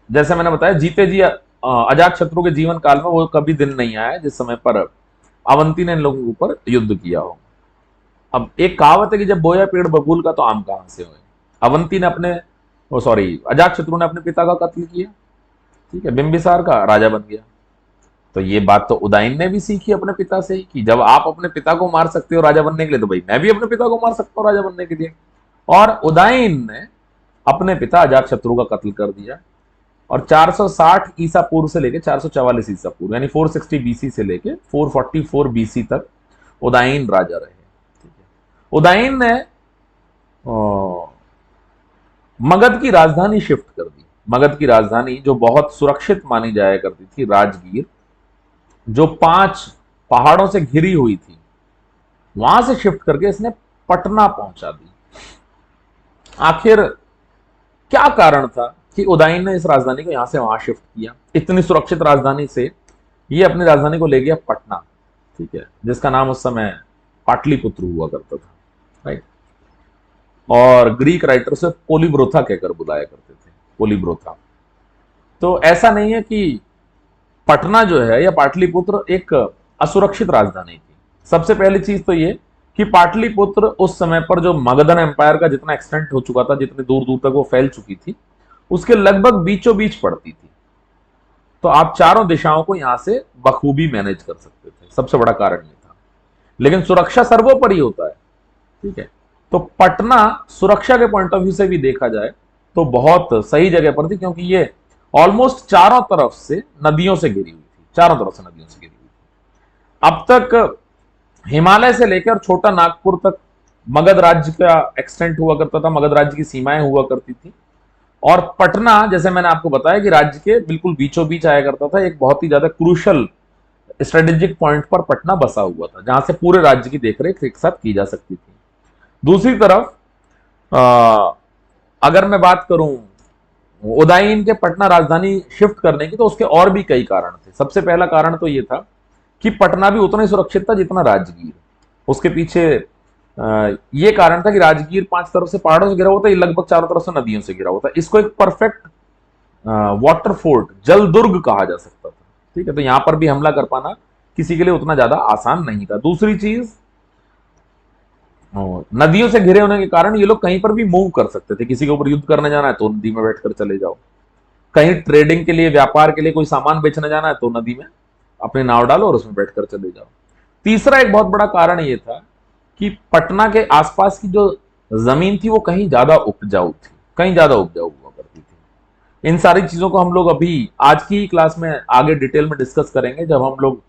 जैसे मैंने बताया, जीते जी अजात शत्रु के जीवन काल में वो कभी दिन नहीं आया जिस समय पर अवंती ने इन लोगों के ऊपर युद्ध किया हो। अब एक कहावत है कि जब बोया पेड़ बबूल का तो आम कहां से हुए। अवंती ने अपने अजात शत्रु ने अपने पिता का कत्ल किया। ठीक है, बिंबिसार का राजा बन गया। तो ये बात तो उदयन ने भी सीखी अपने पिता से ही कि जब आप अपने पिता को मार सकते हो राजा बनने के लिए, तो भाई मैं भी अपने पिता को मार सकता हूं राजा बनने के लिए। और उदयन ने अपने पिता अजात शत्रु का कत्ल कर दिया, और 460 ईसा पूर्व से लेकर 444 ईसा पूर्व, यानी 460 बीसी से लेकर 444 बीसी तक उदयन राजा रहे। ठीक है, उदयन ने मगध की राजधानी शिफ्ट कर दी। मगध की राजधानी जो बहुत सुरक्षित मानी जाया करती थी, राजगीर, जो 5 पहाड़ों से घिरी हुई थी, वहां से शिफ्ट करके इसने पटना पहुंचा दी। आखिर क्या कारण था कि उदयन ने इस राजधानी को यहां से वहां शिफ्ट किया। इतनी सुरक्षित राजधानी से ये अपनी राजधानी को ले गया पटना, ठीक है, जिसका नाम उस समय पाटलिपुत्र हुआ करता था, राइट। और ग्रीक राइटर से पोलिब्रोथा कहकर बुलाया करते थे, पोलिब्रोथा। तो ऐसा नहीं है कि पटना जो है या पाटलिपुत्र एक असुरक्षित राजधानी थी। सबसे पहली चीज तो ये कि पाटलिपुत्र उस समय पर जो मगधन एम्पायर का जितना एक्सटेंट हो चुका था, जितने दूर दूर तक वो फैल चुकी थी, उसके लगभग बीचों बीच पड़ती थी। तो आप चारों दिशाओं को यहां से बखूबी मैनेज कर सकते थे, सबसे बड़ा कारण ये था। लेकिन सुरक्षा सर्वोपरि होता है, ठीक है। तो पटना सुरक्षा के पॉइंट ऑफ व्यू से भी देखा जाए तो बहुत सही जगह पर थी, क्योंकि ये ऑलमोस्ट चारों तरफ से नदियों से घिरी हुई थी, चारों तरफ से नदियों से घिरी हुई थी। अब तक हिमालय से लेकर छोटा नागपुर तक मगध राज्य का एक्सटेंट हुआ करता था, मगध राज्य की सीमाएं हुआ करती थी। और पटना, जैसे मैंने आपको बताया कि राज्य के बिल्कुल बीचों बीच आया करता था, एक बहुत ही ज्यादा क्रूशल स्ट्रेटेजिक पॉइंट पर पटना बसा हुआ था, जहां से पूरे राज्य की देखरेख एक साथ की जा सकती थी। दूसरी तरफ अगर मैं बात करूं उदयन के पटना राजधानी शिफ्ट करने की, तो उसके और भी कई कारण थे। सबसे पहला कारण तो यह था कि पटना भी उतना ही सुरक्षित था जितना राजगीर। उसके पीछे यह कारण था कि राजगीर 5 तरफ से पहाड़ों से घिरा हुआ था, ये लगभग चारों तरफ से नदियों से घिरा हुआ था। इसको एक परफेक्ट वाटर फोर्ट, जल दुर्ग कहा जा सकता था, ठीक है। तो यहां पर भी हमला कर पाना किसी के लिए उतना ज्यादा आसान नहीं था। दूसरी चीज, नदियों से घिरे होने के कारण ये लोग कहीं पर भी मूव कर सकते थे। किसी के ऊपर युद्ध करने जाना है तो नदी में बैठकर चले जाओ, कहीं ट्रेडिंग के लिए, व्यापार के लिए कोई सामान बेचने जाना है तो नदी में अपने नाव डालो और उसमें बैठकर चले जाओ। तीसरा एक बहुत बड़ा कारण यह था कि पटना के आसपास की जो जमीन थी वो कहीं ज्यादा उपजाऊ थी, कहीं ज्यादा उपजाऊ हुआ करती थी। इन सारी चीजों को हम लोग अभी आज की क्लास में आगे डिटेल में डिस्कस करेंगे, जब हम लोग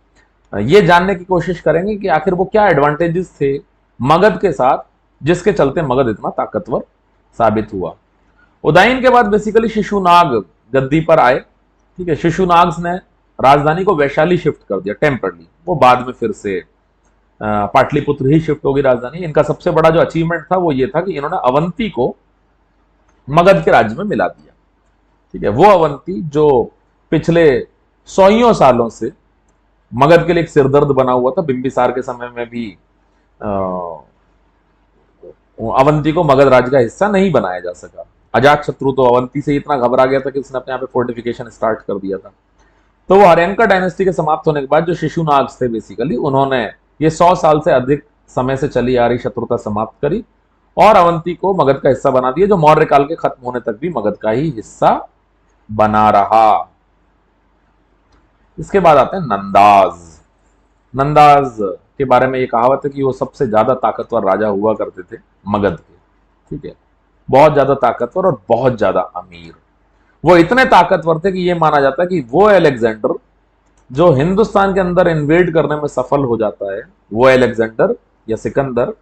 ये जानने की कोशिश करेंगे कि आखिर वो क्या एडवांटेजेस थे मगध के साथ, जिसके चलते मगध इतना ताकतवर साबित हुआ। उदयन के बाद बेसिकली शिशुनाग गद्दी पर आए, ठीक है। शिशुनाग ने राजधानी को वैशाली शिफ्ट कर दिया टेम्परली, वो बाद में फिर से पाटलिपुत्र ही शिफ्ट होगी राजधानी। इनका सबसे बड़ा जो अचीवमेंट था वो ये था कि इन्होंने अवंती को मगध के राज्य में मिला दिया, ठीक है। वो अवंती जो पिछले 100 सालों से मगध के लिए एक सिरदर्द बना हुआ था। बिंबिसार के समय में भी अवंती को मगध राज्य का हिस्सा नहीं बनाया जा सका। अजातशत्रु तो अवंती से इतना घबरा गया था कि उसने अपने यहाँ पे फोर्टिफिकेशन स्टार्ट कर दिया था। तो वो हर्यंका डायनेस्टी के समाप्त होने के बाद जो शिशुनाग्स थे बेसिकली, उन्होंने ये 100 साल से अधिक समय से चली आ रही शत्रुता समाप्त करी और अवंती को मगध का हिस्सा बना दिया, जो मौर्य काल के खत्म होने तक भी मगध का ही हिस्सा बना रहा। इसके बाद आते हैं नंदाज। नंदाज के बारे में ये कहावत है कि वो सबसे ज्यादा ताकतवर राजा हुआ करते थे मगध के, ठीक है। बहुत ज्यादा ताकतवर और बहुत ज्यादा अमीर। वो इतने ताकतवर थे कि ये माना जाता है कि वो अलेक्जेंडर जो हिंदुस्तान के अंदर इन्वेड करने में सफल हो जाता है, वो अलेक्जेंडर या सिकंदर,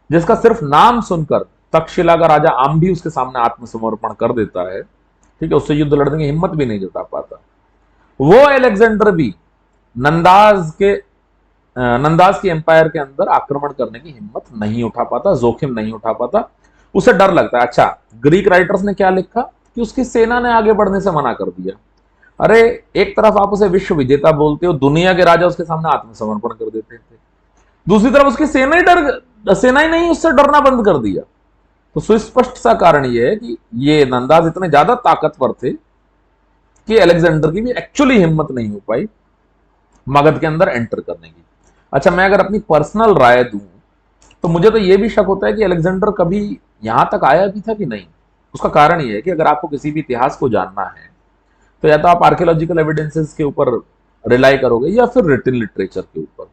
जिसका सिर्फ नाम सुनकर तक्षशिला का राजा आम भी उसके सामने आत्मसमर्पण कर देता है, ठीक है, उससे युद्ध लड़ने की हिम्मत भी नहीं जुटा पाता। वो अलेक्जेंडर भी नंदाज की एम्पायर के अंदर आक्रमण करने की हिम्मत नहीं उठा पाता, जोखिम नहीं उठा पाता। उसे डर लगता है। अच्छा, ग्रीक राइटर्स ने क्या लिखा कि उसकी सेना ने आगे बढ़ने से मना कर दिया। अरे, एक तरफ आप उसे विश्व विजेता बोलते हो, दुनिया के राजा उसके सामने आत्मसमर्पण कर देते थे, दूसरी तरफ उसकी सेना ही नहीं, उससे डरना बंद कर दिया। तो सुस्पष्ट सा कारण यह है कि ये नंदाज इतने ज्यादा ताकतवर थे कि अलेक्जेंडर की भी एक्चुअली हिम्मत नहीं हो पाई मगध के अंदर एंटर करने की। अच्छा, मैं अगर अपनी पर्सनल राय दूं तो मुझे तो यह भी शक होता है कि अलेक्जेंडर कभी यहां तक आया भी था कि नहीं। उसका कारण यह है कि अगर आपको किसी भी इतिहास को जानना है तो या तो आप आर्कियोलॉजिकल एविडेंसेस के ऊपर रिलाई करोगे या फिर रिटन लिटरेचर के ऊपर।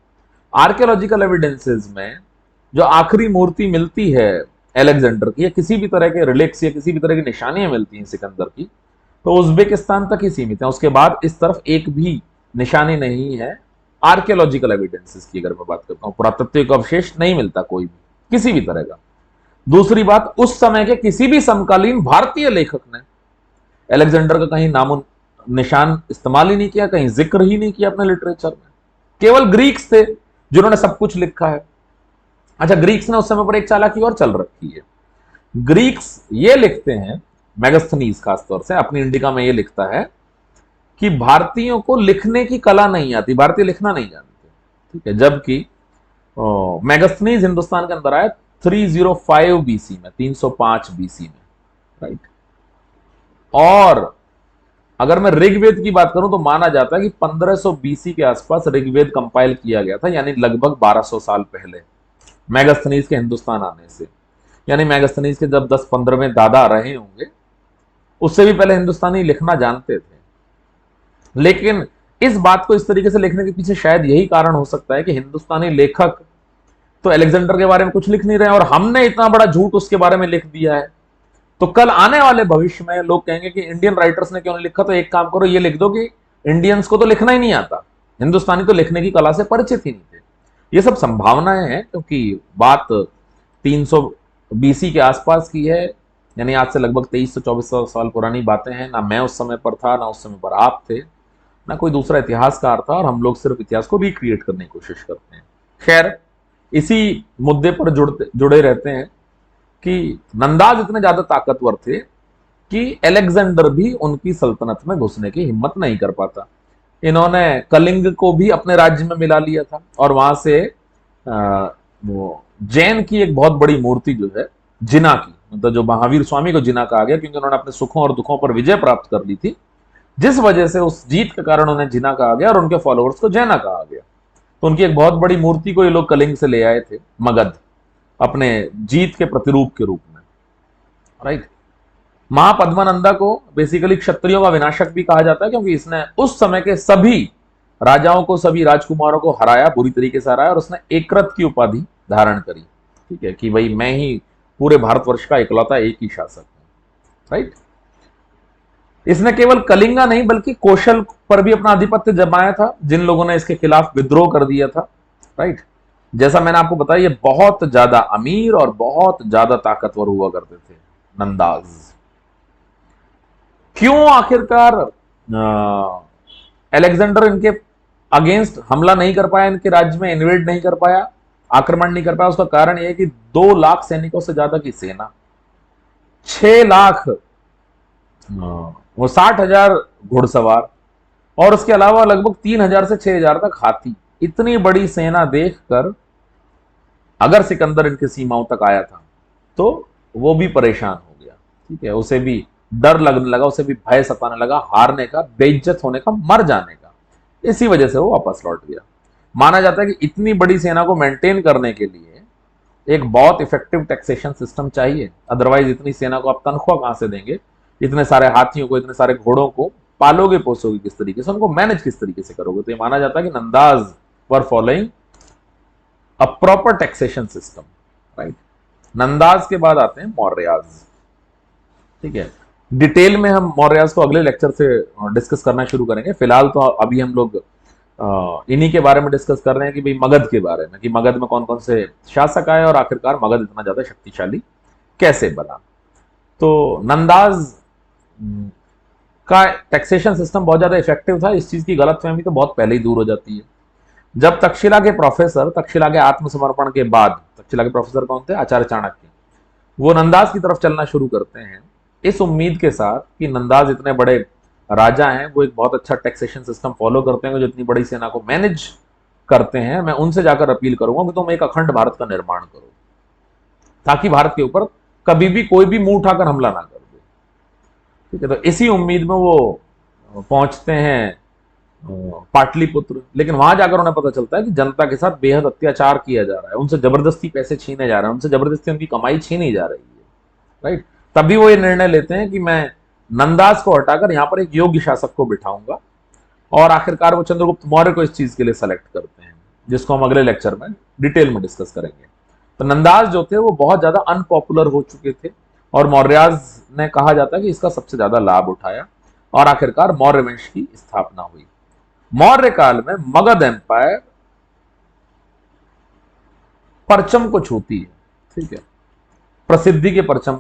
आर्कियोलॉजिकल एविडेंसेस में जो आखिरी मूर्ति मिलती है अलेक्जेंडर की, या किसी भी तरह के रिलिक्स या किसी भी तरह की निशानियां मिलती हैं सिकंदर की, तो उज्बेकिस्तान तक ही सीमित है। उसके बाद इस तरफ एक भी निशानी नहीं है आर्कियोलॉजिकल एविडेंसेस की। अगर मैं बात करता हूं, पुरातत्विक अवशेष नहीं मिलता कोई भी, किसी भी तरह का। दूसरी बात, उस समय के किसी भी समकालीन भारतीय लेखक ने अलेक्जेंडर का कहीं नामो निशान इस्तेमाल ही नहीं किया, कहीं जिक्र ही नहीं किया अपने लिटरेचर में। केवल ग्रीक्स थे जिन्होंने सब कुछ लिखा है। अच्छा, ग्रीक्स ने उस समय पर एक चालाकी और चल रखी है। ग्रीक्स ये लिखते हैं, मेगास्थनीज खासतौर से अपनी इंडिका में ये लिखता है कि भारतीयों को लिखने की कला नहीं आती, भारतीय लिखना नहीं जानते, ठीक है। जबकि मेगास्थनीज हिंदुस्तान के अंदर आया 305 बीसी में, 305 बीसी में, राइट। और अगर मैं ऋग्वेद की बात करूं तो माना जाता है कि 1500 बीसी के आसपास ऋग्वेद कंपाइल किया गया था, यानी लगभग 1200 साल पहले मेगास्थनीज के हिंदुस्तान आने से। यानी मेगास्थनीज के जब 10-15वें दादा रहे होंगे, उससे भी पहले हिंदुस्तानी लिखना जानते थे। लेकिन इस बात को इस तरीके से लिखने के पीछे शायद यही कारण हो सकता है कि हिंदुस्तानी लेखक तो अलेक्जेंडर के बारे में कुछ लिख नहीं रहे और हमने इतना बड़ा झूठ उसके बारे में लिख दिया है। तो कल आने वाले भविष्य में लोग कहेंगे कि इंडियन राइटर्स ने क्यों नहीं लिखा, तो एक काम करो, ये लिख दो कि इंडियंस को तो लिखना ही नहीं आता, हिंदुस्तानी तो लिखने की कला से परिचित ही नहीं थे। ये सब संभावनाएं हैं, क्योंकि बात 300 बीसी के आसपास की है, यानी आज से लगभग 2300-2400 साल पुरानी बातें हैं। ना मैं उस समय पर था, ना उस समय पर आप थे, ना कोई दूसरा इतिहासकार था, और हम लोग सिर्फ इतिहास को रिक्रिएट करने की कोशिश करते हैं। खैर, इसी मुद्दे पर जुड़े रहते हैं कि नंदाज इतने ज्यादा ताकतवर थे कि अलेक्जेंडर भी उनकी सल्तनत में घुसने की हिम्मत नहीं कर पाता। इन्होंने कलिंग को भी अपने राज्य में मिला लिया था, और वहां से वो जैन की एक बहुत बड़ी मूर्ति जो है जिना की, मतलब जो महावीर स्वामी को जिना कहा गया, क्योंकि उन्होंने अपने सुखों और दुखों पर विजय प्राप्त कर ली थी, जिस वजह से उस जीत के कारण उन्हें जिना कहा गया और उनके फॉलोअर्स को जैना कहा गया। तो उनकी एक बहुत बड़ी मूर्ति को ये लोग कलिंग से ले आए थे, मगध, अपने जीत के प्रतिरूप के रूप में, राइट। महापद्मानंदा को बेसिकली क्षत्रियों का विनाशक भी कहा जाता है, क्योंकि इसने उस समय के सभी राजाओं को, सभी राजकुमारों को हराया, बुरी तरीके से हराया, और उसने एकरथ की उपाधि धारण करी, ठीक है, कि भाई मैं ही पूरे भारतवर्ष का इकलौता एक ही शासक हूं, राइट। इसने केवल कलिंगा नहीं बल्कि कौशल पर भी अपना आधिपत्य जमाया था, जिन लोगों ने इसके खिलाफ विद्रोह कर दिया था, राइट। जैसा मैंने आपको बताया, ये बहुत ज्यादा अमीर और बहुत ज्यादा ताकतवर हुआ करते थे नंदाज। क्यों आखिरकार अलेक्जेंडर इनके अगेंस्ट हमला नहीं कर पाया, इनके राज्य में इन्वेड नहीं कर पाया, आक्रमण नहीं कर पाया? उसका कारण यह है कि 2 लाख सैनिकों से ज्यादा की सेना, 6 लाख, वो 60,000 घुड़सवार, और उसके अलावा लगभग 3,000 से 6,000 तक हाथी, इतनी बड़ी सेना देखकर अगर सिकंदर इनकी सीमाओं तक आया था तो वो भी परेशान हो गया, ठीक है। उसे भी डर लगने लगा, उसे भी भय सताने लगा, हारने का, बेइज्जत होने का, मर जाने का। इसी वजह से वो वापस लौट गया। माना जाता है कि इतनी बड़ी सेना को मेंटेन करने के लिए एक बहुत इफेक्टिव टैक्सेशन सिस्टम चाहिए, अदरवाइज इतनी सेना को आप तनख्वाह कहां से देंगे, इतने सारे हाथियों को, इतने सारे घोड़ों को पालोगे पोसोगे किस तरीके से, उनको मैनेज किस तरीके से करोगे? तो ये माना जाता है कि Nandas were following a proper taxation system, right. Nandas के बाद आते हैं मौर्याज, ठीक है। डिटेल में हम मौर्याज को अगले लेक्चर से डिस्कस करना शुरू करेंगे। फिलहाल तो अभी हम लोग इन्हीं के बारे में डिस्कस कर रहे हैं कि भाई मगध के बारे में, कि मगध में कौन कौन से शासक आए और आखिरकार मगध इतना ज्यादा शक्तिशाली कैसे बना। तो नंदाज का टैक्सेशन सिस्टम बहुत ज्यादा इफेक्टिव था। इस चीज की गलतफहमी तो बहुत पहले ही दूर हो जाती है। जब तक्षशिला के प्रोफेसर, तक्षशिला के आत्मसमर्पण के बाद, तक्षशिला के प्रोफेसर कौन थे? आचार्य चाणक्य, वो नंदाज की तरफ चलना शुरू करते हैं, इस उम्मीद के साथ कि नंदाज इतने बड़े राजा हैं, वो एक बहुत अच्छा टैक्सेशन सिस्टम फॉलो करते हैं, जो इतनी बड़ी सेना को मैनेज करते हैं। मैं उनसे जाकर अपील करूंगा कि तुम एक अखंड भारत का निर्माण करो, ताकि भारत के ऊपर कभी भी कोई भी मुंह उठाकर हमला ना कर दे, ठीक है। तो इसी उम्मीद में वो पहुंचते हैं पाटलिपुत्र। लेकिन वहां जाकर उन्हें पता चलता है कि जनता के साथ बेहद अत्याचार किया जा रहा है, उनसे जबरदस्ती पैसे छीने जा रहे हैं, उनसे जबरदस्ती उनकी कमाई छीनी जा रही है, राइट। तभी वो ये निर्णय लेते हैं कि मैं नंदाज को हटाकर यहां पर एक योग्य शासक को बिठाऊंगा, और आखिरकार वो चंद्रगुप्त मौर्य को इस चीज के लिए सेलेक्ट करते हैं, जिसको हम अगले लेक्चर में डिटेल में डिस्कस करेंगे। तो नंदाज जो थे वो बहुत ज्यादा अनपॉपुलर हो चुके थे, और मौर्याज ने, कहा जाता है कि इसका सबसे ज्यादा लाभ उठाया, और आखिरकार मौर्य वंश की स्थापना हुई। मौर्य काल में मगध एम्पायर परचम को छूती है, ठीक है, प्रसिद्धि के परचम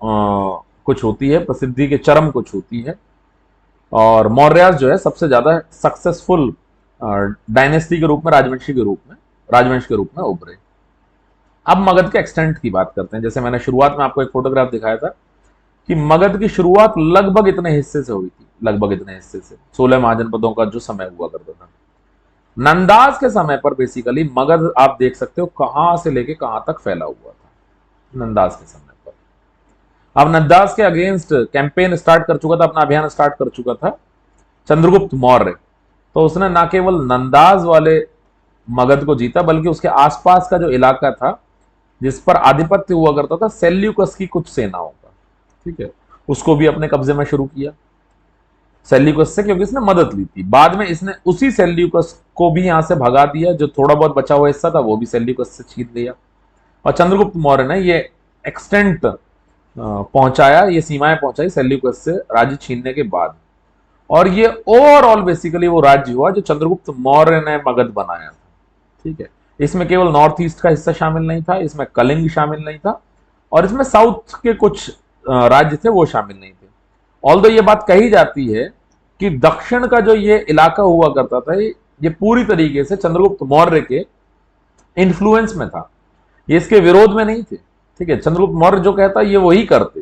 को छूती है, प्रसिद्धि के चरम को छूती है, और मौर्याज जो है सबसे ज्यादा सक्सेसफुल डायनेस्टी के रूप में, राजवंश के रूप में उभरे। अब मगध के एक्सटेंट की बात करते हैं। जैसे मैंने शुरुआत में आपको एक फोटोग्राफ दिखाया था कि मगध की शुरुआत लगभग इतने हिस्से से हुई थी, लगभग इतने हिस्से से 16 महाजनपदों का जो समय हुआ करता था। नंदास के समय पर बेसिकली मगध आप देख सकते हो कहां से लेके कहां तक फैला हुआ था, नंदास के समय पर। अब नंदास के अगेंस्ट कैंपेन स्टार्ट कर चुका था, अपना अभियान स्टार्ट कर चुका था चंद्रगुप्त मौर्य। तो उसने ना केवल नंदास वाले मगध को जीता, बल्कि उसके आसपास का जो इलाका था जिस पर आधिपत्य हुआ करता था सेल्यूकस की कुछ सेनाओं का, ठीक है, उसको भी अपने कब्जे में शुरू किया सेल्यूकस से, क्योंकि इसने मदद ली थी। बाद में इसने उसी सेल्यूकस को भी यहां से भगा दिया, जो थोड़ा बहुत बचा हुआ हिस्सा था वो भी सेल्यूकस से छीन लिया। और चंद्रगुप्त मौर्य ने ये एक्सटेंट पहुंचाया, ये सीमाएं पहुंचाई सेल्यूकस से राज्य छीनने के बाद। और ये ओवरऑल बेसिकली वो राज्य हुआ जो चंद्रगुप्त मौर्य ने मगध बनाया था, ठीक है। इसमें केवल नॉर्थ ईस्ट का हिस्सा शामिल नहीं था, इसमें कलिंग शामिल नहीं था, और इसमें साउथ के कुछ राज्य थे वो शामिल नहीं थे। ऑल्दो ये बात कही जाती है कि दक्षिण का जो ये इलाका हुआ करता था ये पूरी तरीके से चंद्रगुप्त मौर्य के इन्फ्लुएंस में था, ये इसके विरोध में नहीं थे, ठीक है। चंद्रगुप्त मौर्य जो कहता ये वही करते,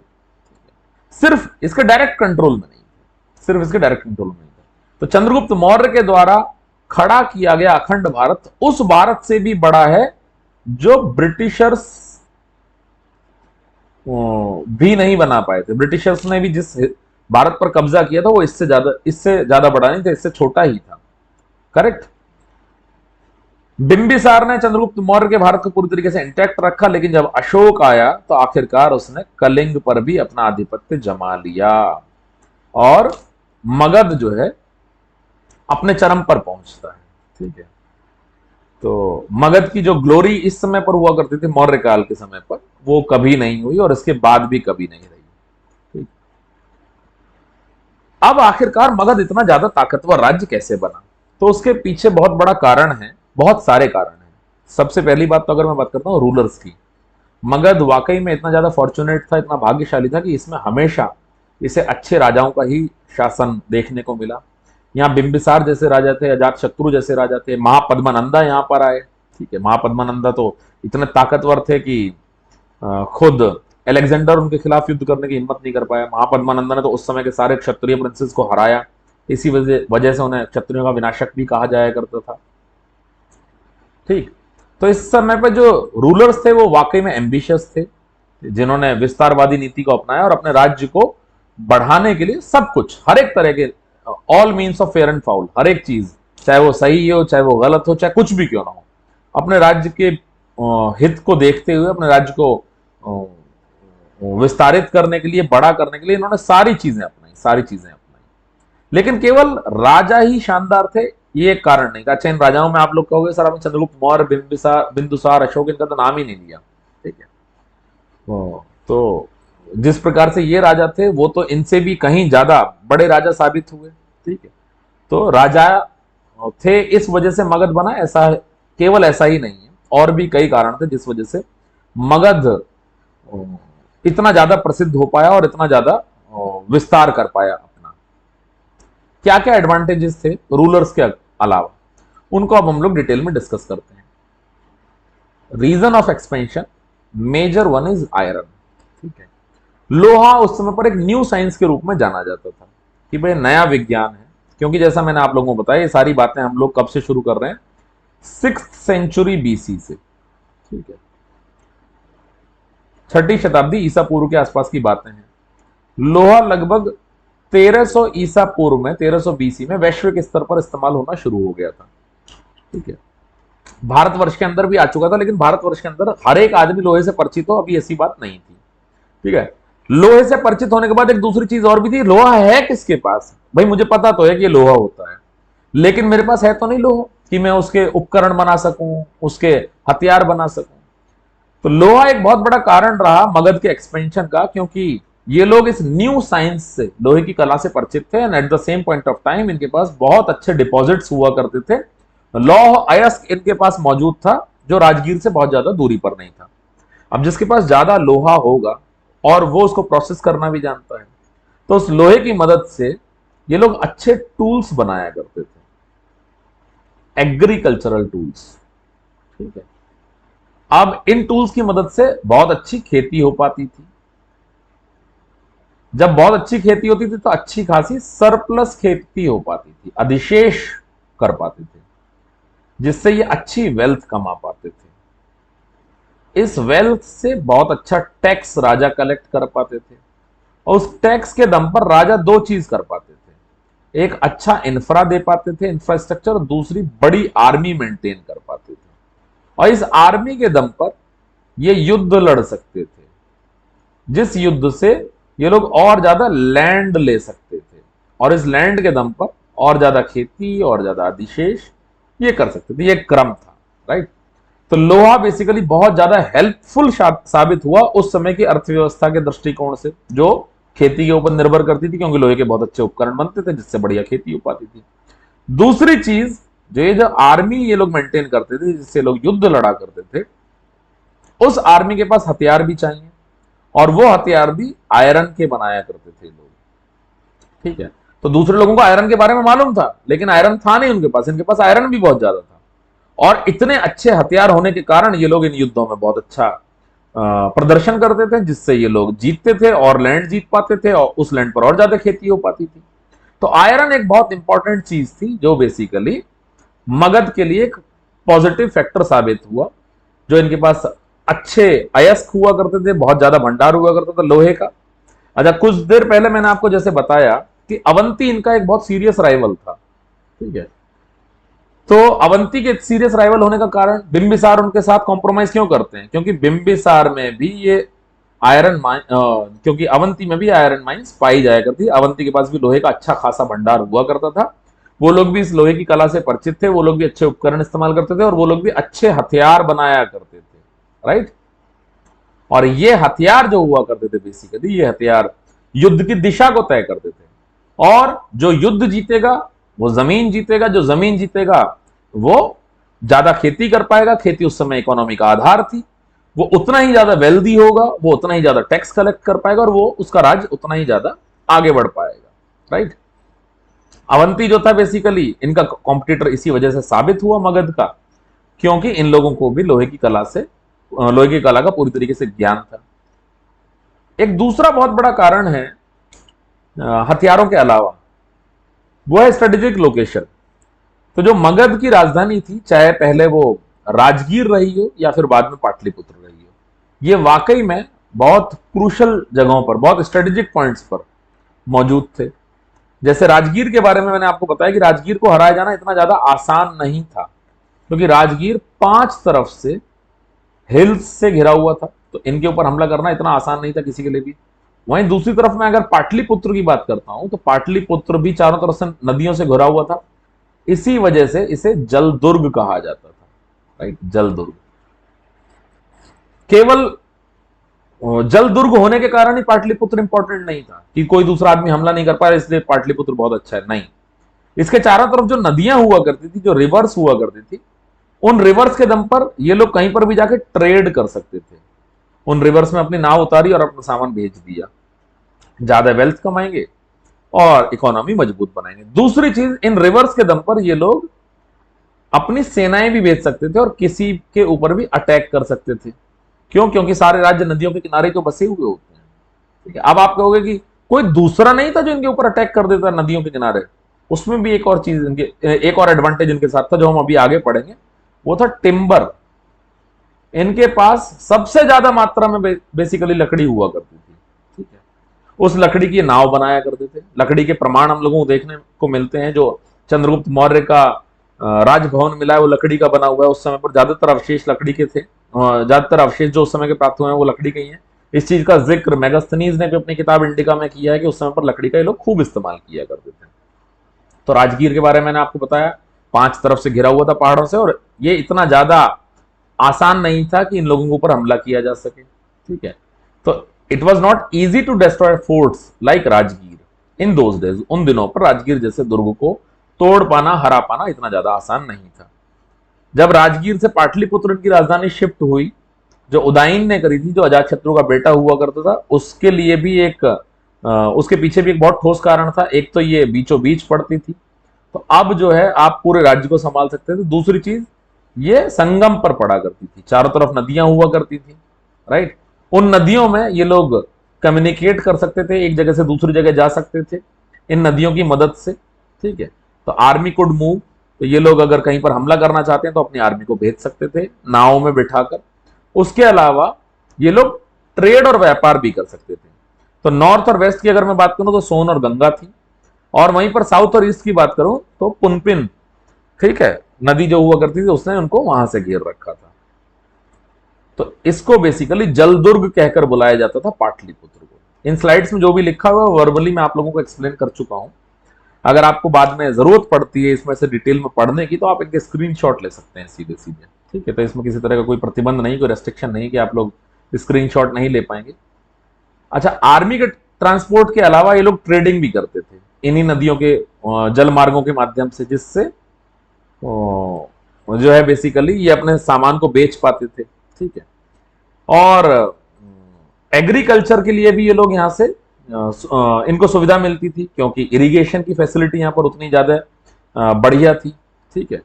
सिर्फ इसके डायरेक्ट कंट्रोल में नहीं थे, सिर्फ इसके डायरेक्ट कंट्रोल में नहीं थे। तो चंद्रगुप्त मौर्य के द्वारा खड़ा किया गया अखंड भारत उस भारत से भी बड़ा है जो ब्रिटिशर्स भी नहीं बना पाए थे। ब्रिटिशर्स ने भी जिस भारत पर कब्जा किया था वो इससे ज्यादा बड़ा नहीं था, इससे छोटा ही था, करेक्ट। बिंबिसार ने चंद्रगुप्त मौर्य के भारत को पूरी तरीके से इंटैक्ट रखा, लेकिन जब अशोक आया तो आखिरकार उसने कलिंग पर भी अपना आधिपत्य जमा लिया और मगध जो है अपने चरम पर पहुंचता है, ठीक है। तो मगध की जो ग्लोरी इस समय पर हुआ करती थी मौर्य काल के समय पर, वो कभी नहीं हुई और इसके बाद भी कभी नहीं रही, ठीक। अब आखिरकार मगध इतना ज्यादा ताकतवर राज्य कैसे बना, तो उसके पीछे बहुत बड़ा कारण है, बहुत सारे कारण हैं। सबसे पहली बात तो अगर मैं बात करता हूं रूलर्स की, मगध वाकई में इतना ज्यादा फॉर्चुनेट था, इतना भाग्यशाली था कि इसमें हमेशा इसे अच्छे राजाओं का ही शासन देखने को मिला। यहाँ बिंबिसार जैसे राजा थे, अजातशत्रु जैसे राजा थे, महापद्मानंदा यहाँ पर आए, ठीक है। महापद्मानंदा तो इतने ताकतवर थे कि खुद अलेक्जेंडर उनके खिलाफ युद्ध करने की हिम्मत नहीं कर पाया। महापद्मानंदा ने तो उस समय के सारे क्षत्रिय प्रिंसेस को हराया, इसी वजह से उन्हें क्षत्रियों का विनाशक भी कहा जाया करता था, ठीक। तो इस समय पर जो रूलर्स थे वो वाकई में एम्बिशियस थे, जिन्होंने विस्तारवादी नीति को अपनाया और अपने राज्य को बढ़ाने के लिए सब कुछ, हर एक तरह के all means of fair and foul, हर एक चीज, चाहे वो सही हो चाहे वो गलत हो चाहे कुछ भी क्यों ना हो, अपने राज्य के हित को देखते हुए अपने राज्य को विस्तारित करने के लिए, बड़ा करने के लिए इन्होंने सारी चीजें अपनाई, सारी चीजें अपनाई। लेकिन केवल राजा ही शानदार थे ये एक कारण नहीं था। अच्छा, इन राजाओं में आप लोग कहोगे सर आपने चंद्रगुप्त मौर्य, बिंदुसार, अशोक, इनका तो नाम ही नहीं लिया, ठीक है। तो जिस प्रकार से ये राजा थे वो तो इनसे भी कहीं ज्यादा बड़े राजा साबित हुए, ठीक है। तो राजा थे इस वजह से मगध बना, ऐसा केवल ऐसा ही नहीं है, और भी कई कारण थे जिस वजह से मगध इतना ज्यादा प्रसिद्ध हो पाया और इतना ज्यादा विस्तार कर पाया अपना। क्या क्या एडवांटेजेस थे रूलर्स के अलावा, उनको अब हम लोग डिटेल में डिस्कस करते हैं। Reason of expansion, major one is iron, ठीक है। लोहा उस समय पर एक न्यू साइंस के रूप में जाना जाता था कि भाई नया विज्ञान है, क्योंकि जैसा मैंने आप लोगों को बताया ये सारी बातें हम लोग कब से शुरू कर रहे हैं, 6th सेंचुरी बीसी से, ठीक है। 6ठी शताब्दी ईसा पूर्व के आसपास की बातें हैं। लोहा लगभग 1300 ईसा पूर्व में, 1300 बीसी में वैश्विक स्तर पर इस्तेमाल होना शुरू हो गया था, ठीक है। भारतवर्ष के अंदर भी आ चुका था, लेकिन भारतवर्ष के अंदर हर एक आदमी लोहे से परिचित हो अभी ऐसी बात नहीं थी, ठीक है। लोहे से परिचित होने के बाद एक दूसरी चीज और भी थी, लोहा है किसके पास, भाई मुझे पता तो है कि लोहा होता है, लेकिन मेरे पास है तो नहीं लोहा कि मैं उसके उपकरण बना सकूं, उसके हथियार बना सकूं। तो लोहा एक बहुत बड़ा कारण रहा मगध के एक्सपेंशन का, क्योंकि ये लोग इस न्यू साइंस से, लोहे की कला से परिचित थे, and eight the same point of time इनके पास बहुत अच्छे डिपॉजिट्स हुआ करते थे। लौह अयस्क इनके पास मौजूद था जो राजगीर से बहुत ज्यादा दूरी पर नहीं था। अब जिसके पास ज्यादा लोहा होगा और वो उसको प्रोसेस करना भी जानता है, तो उस लोहे की मदद से ये लोग अच्छे टूल्स बनाया करते थे, एग्रीकल्चरल टूल्स, ठीक है। अब इन टूल्स की मदद से बहुत अच्छी खेती हो पाती थी, जब बहुत अच्छी खेती होती थी तो अच्छी खासी सरप्लस खेती हो पाती थी, अधिशेष कर पाते थे, जिससे ये अच्छी वेल्थ कमा पाते थे। इस वेल्थ से बहुत अच्छा टैक्स राजा कलेक्ट कर पाते थे, और उस टैक्स के दम पर राजा दो चीज कर पाते थे, एक अच्छा इंफ्रा दे पाते थे, इंफ्रास्ट्रक्चर, और दूसरी बड़ी आर्मी मेंटेन कर पाते थे। और इस आर्मी के दम पर ये युद्ध लड़ सकते थे, जिस युद्ध से ये लोग और ज्यादा लैंड ले सकते थे, और इस लैंड के दम पर और ज्यादा खेती और ज्यादा अधिशेष ये कर सकते थे। ये क्रम था, राइट। तो लोहा बेसिकली बहुत ज्यादा हेल्पफुल साबित हुआ उस समय की अर्थव्यवस्था के दृष्टिकोण से, जो खेती के ऊपर निर्भर करती थी, क्योंकि लोहे के बहुत अच्छे उपकरण बनते थे जिससे बढ़िया खेती हो पाती थी। दूसरी चीज, जो आर्मी ये लोग मेंटेन करते थे, जिससे लोग युद्ध लड़ा करते थे, उस आर्मी के पास हथियार भी चाहिए, और वो हथियार भी आयरन के बनाया करते थे लोग, ठीक है। तो दूसरे लोगों को आयरन के बारे में मालूम था, लेकिन आयरन था नहीं उनके पास, इनके पास आयरन भी बहुत ज्यादा था, और इतने अच्छे हथियार होने के कारण ये लोग इन युद्धों में बहुत अच्छा प्रदर्शन करते थे, जिससे ये लोग जीतते थे और लैंड जीत पाते थे, और उस लैंड पर और ज्यादा खेती हो पाती थी। तो आयरन एक बहुत इंपॉर्टेंट चीज थी, जो बेसिकली मगध के लिए एक पॉजिटिव फैक्टर साबित हुआ। जो इनके पास अच्छे अयस्क हुआ करते थे, बहुत ज्यादा भंडार हुआ करता था लोहे का। अच्छा, कुछ देर पहले मैंने आपको जैसे बताया कि अवंती इनका एक बहुत सीरियस राइवल था, ठीक है। तो अवंती के सीरियस राइवल होने का कारण, बिंबिसार उनके साथ कॉम्प्रोमाइज क्यों करते हैं, क्योंकि बिंबिसार में भी ये आयरन माइन, क्योंकि अवंती में भी आयरन माइंस पाई जाया करती, अवंती के पास भी लोहे का अच्छा खासा भंडार हुआ करता था। वो लोग भी इस लोहे की कला से परिचित थे, वो लोग भी अच्छे उपकरण इस्तेमाल करते थे, और वो लोग भी अच्छे हथियार बनाया करते थे, राइट। और ये हथियार जो हुआ करते थे, बेसिकली ये हथियार युद्ध की दिशा को तय करते थे, और जो युद्ध जीतेगा वो जमीन जीतेगा, जो जमीन जीतेगा वो ज्यादा खेती कर पाएगा, खेती उस समय इकोनॉमी का आधार थी, वो उतना ही ज्यादा वेल्दी होगा, वो उतना ही ज्यादा टैक्स कलेक्ट कर पाएगा, और वो उसका राज्य उतना ही ज्यादा आगे बढ़ पाएगा, राइट। अवंती जो था बेसिकली इनका कॉम्पिटिटर इसी वजह से साबित हुआ मगध का, क्योंकि इन लोगों को भी लोहे की कला से, लोहे की कला का पूरी तरीके से ज्ञान था। एक दूसरा बहुत बड़ा कारण है हथियारों के अलावा, वो है स्ट्रेटेजिक लोकेशन। तो जो मगध की राजधानी थी, चाहे पहले वो राजगीर रही हो या फिर बाद में पाटलिपुत्र रही हो, ये वाकई में बहुत क्रूशल जगहों पर, बहुत स्ट्रेटेजिक पॉइंट्स पर मौजूद थे। जैसे राजगीर के बारे में मैंने आपको बताया कि राजगीर को हराया जाना इतना ज्यादा आसान नहीं था, क्योंकि राजगीर 5 तरफ से हिल्स से घिरा हुआ था, तो इनके ऊपर हमला करना इतना आसान नहीं था किसी के लिए भी। वहीं दूसरी तरफ मैं अगर पाटलिपुत्र की बात करता हूं, तो पाटलिपुत्र भी चारों तरफ से नदियों से घिरा हुआ था, इसी वजह से इसे जल दुर्ग कहा जाता था, राइट, जल दुर्ग। केवल जल दुर्ग होने के कारण ही पाटलिपुत्र इंपॉर्टेंट नहीं था कि कोई दूसरा आदमी हमला नहीं कर पाया इसलिए पाटलिपुत्र बहुत अच्छा है, नहीं। इसके चारों तरफ जो नदियां हुआ करती थी, जो रिवर्स हुआ करती थी, उन रिवर्स के दम पर ये लोग कहीं पर भी जाके ट्रेड कर सकते थे। उन रिवर्स में अपनी नाव उतारी और अपना सामान भेज दिया, ज्यादा वेल्थ कमाएंगे और इकोनॉमी मजबूत बनाएंगे। दूसरी चीज, इन रिवर्स के दम पर ये लोग अपनी सेनाएं भी भेज सकते थे और किसी के ऊपर भी अटैक कर सकते थे। क्यों? क्योंकि सारे राज्य नदियों के किनारे तो बसे हुए होते हैं, ठीक है। अब आप कहोगे कि कोई दूसरा नहीं था जो इनके ऊपर अटैक कर देता नदियों के किनारे, उसमें भी एक और चीज इनके, एक और एडवांटेज इनके साथ था जो हम अभी आगे पढ़ेंगे, वो था टिम्बर। इनके पास सबसे ज्यादा मात्रा में बेसिकली लकड़ी हुआ करती थी, ठीक है। उस लकड़ी की नाव बनाया करते थे। लकड़ी के प्रमाण हम लोगों को देखने को मिलते हैं, जो चंद्रगुप्त मौर्य का राजभवन मिला है वो लकड़ी का बना हुआ है। उस समय पर ज्यादातर अवशेष लकड़ी के थे, ज्यादातर अवशेष जो उस समय के प्राप्त हुए हैं वो लकड़ी के ही हैं। इस चीज का जिक्र मेगास्थनीज ने भी अपनी किताब इंडिका में किया है कि उस समय पर लकड़ी का ये लोग खूब इस्तेमाल किया करते थे। तो राजगीर के बारे में मैंने आपको बताया, 5 तरफ से घिरा हुआ था पहाड़ों से, और ये इतना ज्यादा आसान नहीं था कि इन लोगों के ऊपर हमला किया जा सके, ठीक है। तो it was not easy to destroy forts like Rajgir in those days. उन दिनों पर राजगीर जैसे दुर्ग को तोड़ पाना, हरा पाना इतना ज्यादा आसान नहीं था। जब राजगीर से पाटलिपुत्र की राजधानी शिफ्ट हुई, जो उदयन ने करी थी, जो अजातशत्रु का बेटा हुआ करता था, उसके लिए भी एक उसके पीछे भी एक बहुत ठोस कारण था। एक तो ये बीचों बीच पड़ती थी, तो अब जो है आप पूरे राज्य को संभाल सकते थे। दूसरी चीज, ये संगम पर पड़ा करती थी, चारों तरफ नदियां हुआ करती थी, राइट। उन नदियों में ये लोग कम्युनिकेट कर सकते थे, एक जगह से दूसरी जगह जा सकते थे इन नदियों की मदद से। ठीक है, तो आर्मी कुड मूव, तो ये लोग अगर कहीं पर हमला करना चाहते हैं तो अपनी आर्मी को भेज सकते थे नावों में बिठाकर। उसके अलावा ये लोग ट्रेड और व्यापार भी कर सकते थे। तो नॉर्थ और वेस्ट की अगर मैं बात करूं तो सोन और गंगा थी, और वहीं पर साउथ और ईस्ट की बात करूं तो पुनपिन, ठीक है, नदी जो हुआ करती थी उसने उनको वहां से घेर रखा था। तो इसको बेसिकली जलदुर्ग कहकर बुलाया जाता था पाटलिपुत्र को। इन स्लाइड्स में जो भी लिखा हुआ है वर्बली मैं आप लोगों को एक्सप्लेन कर चुका हूं। अगर आपको बाद में जरूरत पड़ती है इसमें से डिटेल में पढ़ने की तो आप इनके स्क्रीनशॉट ले सकते हैं सीधे सीधे। ठीक है, तो इसमें किसी तरह का कोई प्रतिबंध नहीं, कोई रेस्ट्रिक्शन नहीं कि आप लोग स्क्रीनशॉट नहीं ले पाएंगे। अच्छा, आर्मी के ट्रांसपोर्ट के अलावा ये लोग ट्रेडिंग भी करते थे इन्हीं नदियों के जल मार्गों के माध्यम से, जिससे जो है बेसिकली ये अपने सामान को बेच पाते थे। ठीक है, और एग्रीकल्चर के लिए भी ये लोग यहाँ से इनको सुविधा मिलती थी, क्योंकि इरिगेशन की फैसिलिटी यहाँ पर उतनी ज्यादा बढ़िया थी। ठीक है,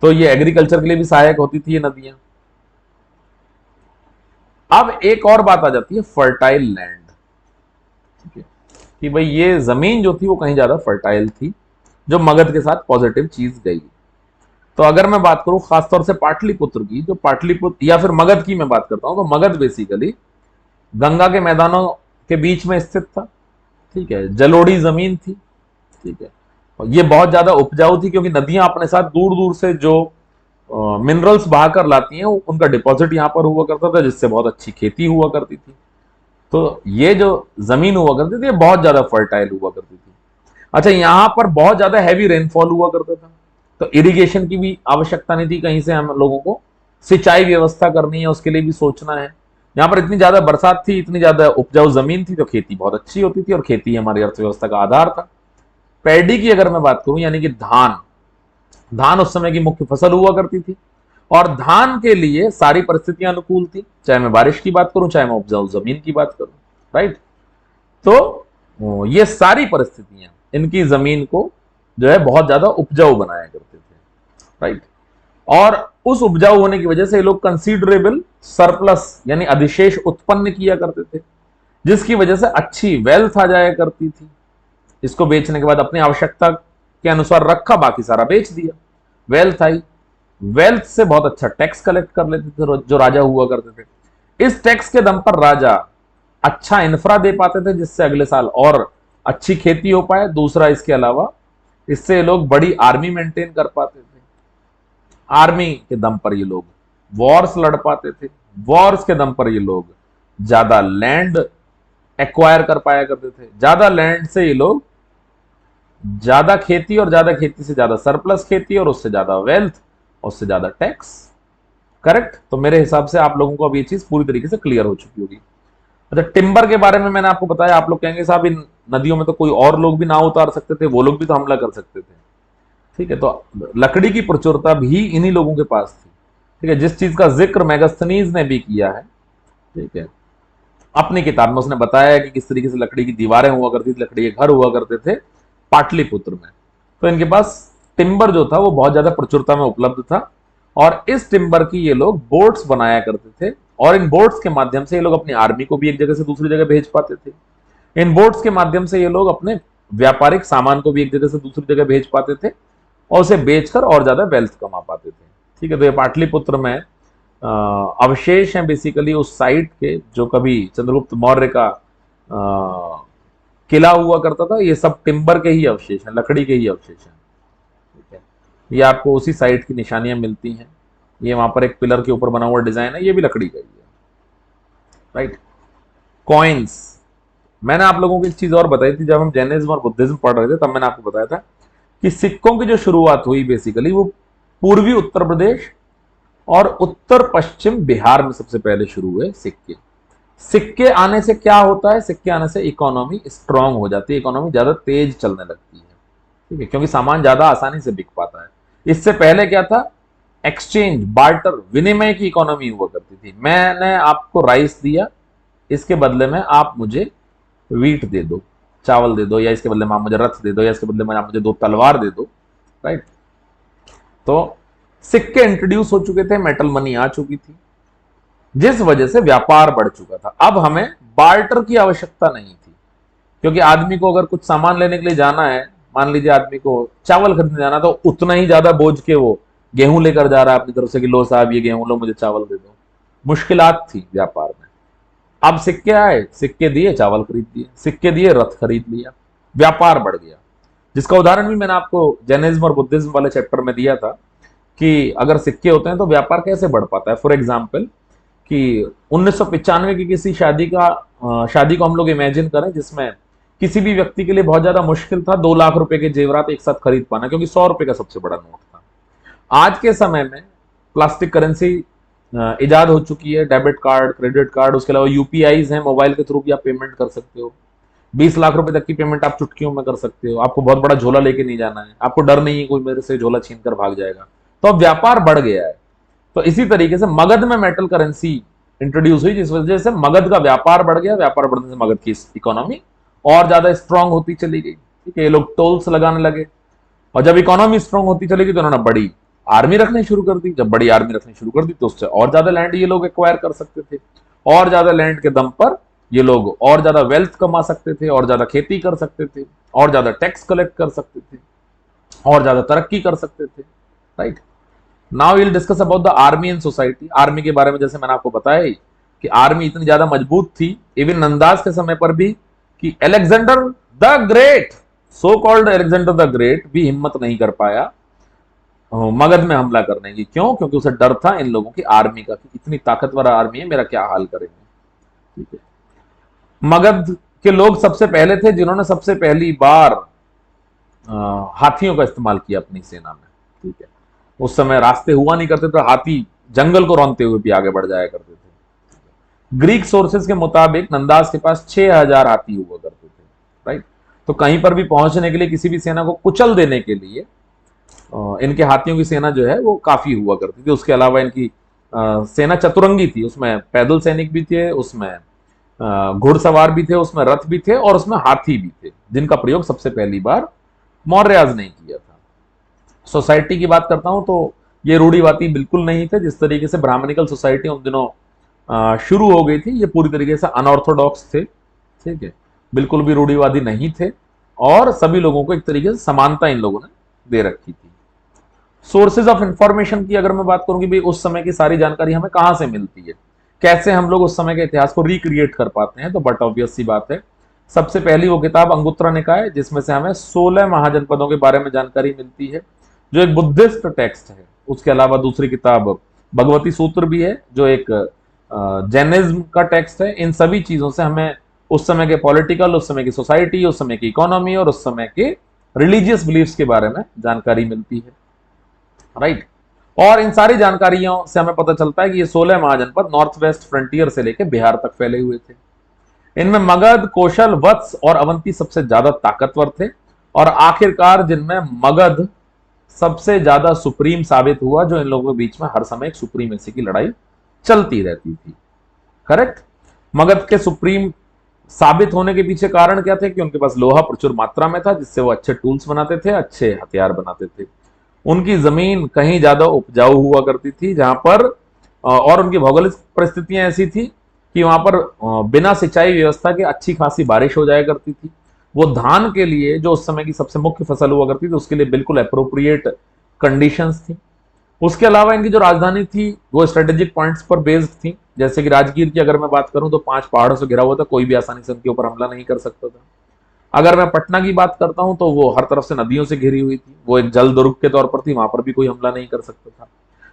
तो ये एग्रीकल्चर के लिए भी सहायक होती थी ये नदियां। अब एक और बात आ जाती है फर्टाइल लैंड। ठीक है, कि भाई ये जमीन जो थी वो कहीं ज्यादा फर्टाइल थी, जो मगध के साथ पॉजिटिव चीज गई। तो अगर मैं बात करूं खासतौर से पाटलिपुत्र की, तो पाटलिपुत्र या फिर मगध की मैं बात करता हूं, तो मगध बेसिकली गंगा के मैदानों के बीच में स्थित था। ठीक है, जलोढ़ी जमीन थी। ठीक है, और ये बहुत ज्यादा उपजाऊ थी, क्योंकि नदियां अपने साथ दूर दूर से जो मिनरल्स बहाकर लाती हैं उनका डिपॉजिट यहां पर हुआ करता था, जिससे बहुत अच्छी खेती हुआ करती थी। तो ये जो जमीन हुआ करती थी ये बहुत ज्यादा फर्टाइल हुआ करती थी। अच्छा, यहां पर बहुत ज्यादा हैवी रेनफॉल हुआ करता था, तो इरिगेशन की भी आवश्यकता नहीं थी, कहीं से हम लोगों को सिंचाई व्यवस्था करनी है उसके लिए भी सोचना है। यहाँ पर इतनी ज्यादा बरसात थी, इतनी ज्यादा उपजाऊ जमीन थी, तो खेती बहुत अच्छी होती थी, और खेती हमारी अर्थव्यवस्था का आधार था। पैडी की अगर मैं बात करूं, यानी कि धान, धान उस समय की मुख्य फसल हुआ करती थी, और धान के लिए सारी परिस्थितियां अनुकूल थी, चाहे मैं बारिश की बात करूं, चाहे मैं उपजाऊ जमीन की बात करूं। राइट, तो ये सारी परिस्थितियां इनकी जमीन को जो है बहुत ज्यादा उपजाऊ बनाया करते थे। राइट, और उस उपजाऊ होने की वजह से ये लोग कंसीडरेबल सरप्लस यानी अधिशेष उत्पन्न किया करते थे, जिसकी वजह से अच्छी वेल्थ आ जाया करती थी। इसको बेचने के बाद अपनी आवश्यकता के अनुसार रखा, बाकी सारा बेच दिया, वेल्थ आई। वेल्थ से बहुत अच्छा टैक्स कलेक्ट कर लेते थे जो राजा हुआ करते थे। इस टैक्स के दम पर राजा अच्छा इंफ्रा दे पाते थे, जिससे अगले साल और अच्छी खेती हो पाए। दूसरा, इसके अलावा इससे लोग बड़ी आर्मी मेंटेन कर पाते थे। आर्मी के दम पर ये लोग वॉर्स लड़ पाते थे। वॉर्स के दम पर ये लोग ज्यादा लैंड एक्वायर कर पाया करते थे। ज्यादा लैंड से ये लोग ज्यादा खेती, और ज्यादा खेती से ज्यादा सरप्लस खेती, और उससे ज्यादा वेल्थ, उससे ज्यादा टैक्स। करेक्ट, तो मेरे हिसाब से आप लोगों को अब ये चीज पूरी तरीके से क्लियर हो चुकी होगी। अच्छा, टिम्बर के बारे में मैंने आपको बताया। आप लोग कहेंगे साहब इन नदियों में तो कोई और लोग भी नाव उतार सकते थे, वो लोग भी तो हमला कर सकते थे। ठीक है, तो लकड़ी की प्रचुरता भी इन्हीं लोगों के पास थी। ठीक है, जिस चीज का जिक्र मेगास्थनीज ने भी किया है, ठीक है, अपनी किताब में उसने बताया है कि किस तरीके से लकड़ी की दीवारें हुआ करती थी, लकड़ी के घर हुआ करते थे पाटलिपुत्र में। तो इनके पास टिम्बर जो था वो बहुत ज्यादा प्रचुरता में उपलब्ध था, और इस टिम्बर की ये लोग बोट्स बनाया करते थे, और इन बोट्स के माध्यम से ये लोग अपनी आर्मी को भी एक जगह से दूसरी जगह भेज पाते थे। इन बोट्स के माध्यम से ये लोग अपने व्यापारिक सामान को भी एक जगह से दूसरी जगह भेज पाते थे, और उसे बेचकर और ज्यादा वेल्थ कमा पाते थे। ठीक है, तो ये पाटलिपुत्र में अवशेष हैं बेसिकली उस साइट के, जो कभी चंद्रगुप्त मौर्य का किला हुआ करता था। ये सब टिम्बर के ही अवशेष हैं, लकड़ी के ही अवशेष हैं। ठीक है, ये आपको उसी साइट की निशानियां मिलती हैं। ये वहां पर एक पिलर के ऊपर बना हुआ डिजाइन है, ये भी लकड़ी का ही है। राइट, कॉइन्स, मैंने आप लोगों को एक चीज और बताई थी, जब हम जैनिज्म और बुद्धिज्म पढ़ रहे थे तब मैंने आपको बताया था कि सिक्कों की जो शुरुआत हुई बेसिकली वो पूर्वी उत्तर प्रदेश और उत्तर पश्चिम बिहार में सबसे पहले शुरू हुए सिक्के। सिक्के आने से क्या होता है? सिक्के आने से इकोनॉमी स्ट्रांग हो जाती है, इकोनॉमी ज्यादा तेज चलने लगती है। ठीक है, क्योंकि सामान ज्यादा आसानी से बिक पाता है। इससे पहले क्या था? एक्सचेंज, बार्टर, विनिमय की इकोनॉमी हुआ करती थी। मैंने आपको राइस दिया, इसके बदले में आप मुझे वीट दे दो, चावल दे दो, या इसके बदले में आप मुझे रथ दे दो, या इसके बदले में आप मुझे 2 तलवार दे दो। राइट, तो सिक्के इंट्रोड्यूस हो चुके थे, मेटल मनी आ चुकी थी। जिस वजह से व्यापार बढ़ चुका था। अब हमें बार्टर की आवश्यकता नहीं थी, क्योंकि आदमी को अगर कुछ सामान लेने के लिए जाना है, मान लीजिए आदमी को चावल खरीदने जाना, तो उतना ही ज्यादा बोझ के वो गेहूं लेकर जा रहा है अपनी तरफ से कि लो साहब ये गेहूं लो, मुझे चावल दे दो। मुश्किलात थी व्यापार में। अब सिक्के आए, सिक्के दिए चावल खरीद दिए, सिक्के दिए रथ खरीद लिया, व्यापार बढ़ गया। जिसका उदाहरण भी मैंने आपको जैनिज्म और बुद्धिज्म वाले चैप्टर में दिया था कि अगर सिक्के होते हैं तो व्यापार कैसे बढ़ पाता है। फॉर एग्जाम्पल कि 1995 की किसी शादी को हम लोग इमेजिन करें जिसमें किसी भी व्यक्ति के लिए बहुत ज्यादा मुश्किल था 2 लाख रुपए के जेवरात एक साथ खरीद पाना, क्योंकि 100 रुपए का सबसे बड़ा नोट था। आज के समय में प्लास्टिक करेंसी इजाद हो चुकी है, डेबिट कार्ड, क्रेडिट कार्ड, उसके अलावा यूपीआईज हैं, मोबाइल के थ्रू भी आप पेमेंट कर सकते हो। 20 लाख रुपए तक की पेमेंट आप चुटकियों में कर सकते हो। आपको बहुत बड़ा झोला लेके नहीं जाना है, आपको डर नहीं है कोई मेरे से झोला छीन कर भाग जाएगा। तो अब व्यापार बढ़ गया है। तो इसी तरीके से मगध में मेटल करेंसी इंट्रोड्यूस हुई, जिस वजह से मगध का व्यापार बढ़ गया। व्यापार बढ़ने से मगध की इकोनॉमी और ज्यादा स्ट्रांग होती चली गई। ठीक है, ये लोग टोल्स लगाने लगे, और जब इकोनॉमी स्ट्रांग होती चलेगी तो उन्होंने बड़ी आर्मी रखनी शुरू कर दी। जब बड़ी आर्मी रखनी शुरू कर दी तो उससे और ज्यादा लैंड ये लोग एक्वायर कर सकते थे, और ज्यादा लैंड के दम पर ये लोग और ज्यादा वेल्थ कमा सकते थे, और ज्यादा खेती कर सकते थे, और ज्यादा टैक्स कलेक्ट कर सकते थे, और ज्यादा तरक्की कर सकते थे। Right, now will discuss about the army and society. Army के बारे में जैसे मैंने आपको बताया ही कि आर्मी इतनी ज्यादा मजबूत थी इवन नंदास के समय पर भी कि Alexander the great, so called Alexander the great भी हिम्मत नहीं कर पाया मगध में हमला करने की। क्यों? क्योंकि उसे डर था इन लोगों की आर्मी का कि इतनी ताकतवर आर्मी है, मेरा क्या हाल करेंगे। ठीक है, मगध के लोग सबसे पहले थे जिन्होंने सबसे पहली बार हाथियों का इस्तेमाल किया अपनी सेना में। ठीक है, उस समय रास्ते हुआ नहीं करते थे, हाथी जंगल को रौंदते हुए भी आगे बढ़ जाया करते थे। ग्रीक सोर्सेज के मुताबिक नंदास के पास 6000 हाथी हुआ करते थे। राइट, तो कहीं पर भी पहुंचने के लिए, किसी भी सेना को कुचल देने के लिए इनके हाथियों की सेना जो है वो काफी हुआ करती थी। उसके अलावा इनकी सेना चतुरंगी थी, उसमें पैदल सैनिक भी थे, उसमें घुड़सवार भी थे, उसमें रथ भी थे, और उसमें हाथी भी थे, जिनका प्रयोग सबसे पहली बार मौर्याज ने किया था। सोसाइटी की बात करता हूं तो ये रूढ़िवादी बिल्कुल नहीं थे। जिस तरीके से ब्राह्मणिकल सोसाइटी उन दिनों शुरू हो गई थी, ये पूरी तरीके से अनऑर्थोडॉक्स थे। ठीक है, बिल्कुल भी रूढ़िवादी नहीं थे, और सभी लोगों को एक तरीके से समानता इन लोगों ने दे रखी थी। सोर्सेज ऑफ इंफॉर्मेशन की अगर मैं बात करूं कि भाई उस समय की सारी जानकारी हमें कहां से मिलती है, कैसे हम लोग उस समय के इतिहास को रिक्रिएट कर पाते हैं, तो बट ऑब्वियस सी बात है, सबसे पहली वो किताब अंगुत्रा निकाय, जिसमें से हमें 16 महाजनपदों के बारे में जानकारी मिलती है, जो एक बुद्धिस्ट टेक्स्ट है। उसके अलावा दूसरी किताब भगवती सूत्र भी है, जो एक जैनिज्म का टेक्स्ट है। इन सभी चीजों से हमें उस समय के पॉलिटिकल, उस समय की सोसाइटी, उस समय की इकोनॉमी और उस समय के रिलीजियस बिलीफ्स के बारे में जानकारी मिलती है। राइट, और इन सारी जानकारियों से हमें पता चलता है कि ये 16 महाजनपद नॉर्थ वेस्ट फ्रंटियर से लेकर बिहार तक फैले हुए थे। इनमें मगध, कौशल, वत्स और अवंती सबसे ज्यादा ताकतवर थे, और आखिरकार जिनमें मगध सबसे ज्यादा सुप्रीम साबित हुआ, जो इन लोगों के बीच में हर समय एक सुप्रीमेसी की लड़ाई चलती रहती थी। करेक्ट, मगध के सुप्रीम साबित होने के पीछे कारण क्या थे कि उनके पास लोहा प्रचुर मात्रा में था, जिससे वो अच्छे टूल्स बनाते थे, अच्छे हथियार बनाते थे। उनकी जमीन कहीं ज्यादा उपजाऊ हुआ करती थी, जहां पर और उनकी भौगोलिक परिस्थितियां ऐसी थी कि वहां पर बिना सिंचाई व्यवस्था के अच्छी खासी बारिश हो जाया करती थी। वो धान के लिए, जो उस समय की सबसे मुख्य फसल हुआ करती थी, उसके लिए बिल्कुल अप्रोप्रिएट कंडीशंस थी। उसके अलावा इनकी जो राजधानी थी वो स्ट्रेटेजिक पॉइंट्स पर बेस्ड थी। जैसे कि राजगीर की अगर मैं बात करूं तो 5 पहाड़ों से घिरा हुआ था, कोई भी आसानी से उनके ऊपर हमला नहीं कर सकता था। अगर मैं पटना की बात करता हूं तो वो हर तरफ से नदियों से घिरी हुई थी, वो एक जल दुर्ग के तौर पर थी, वहां पर भी कोई हमला नहीं कर सकता था।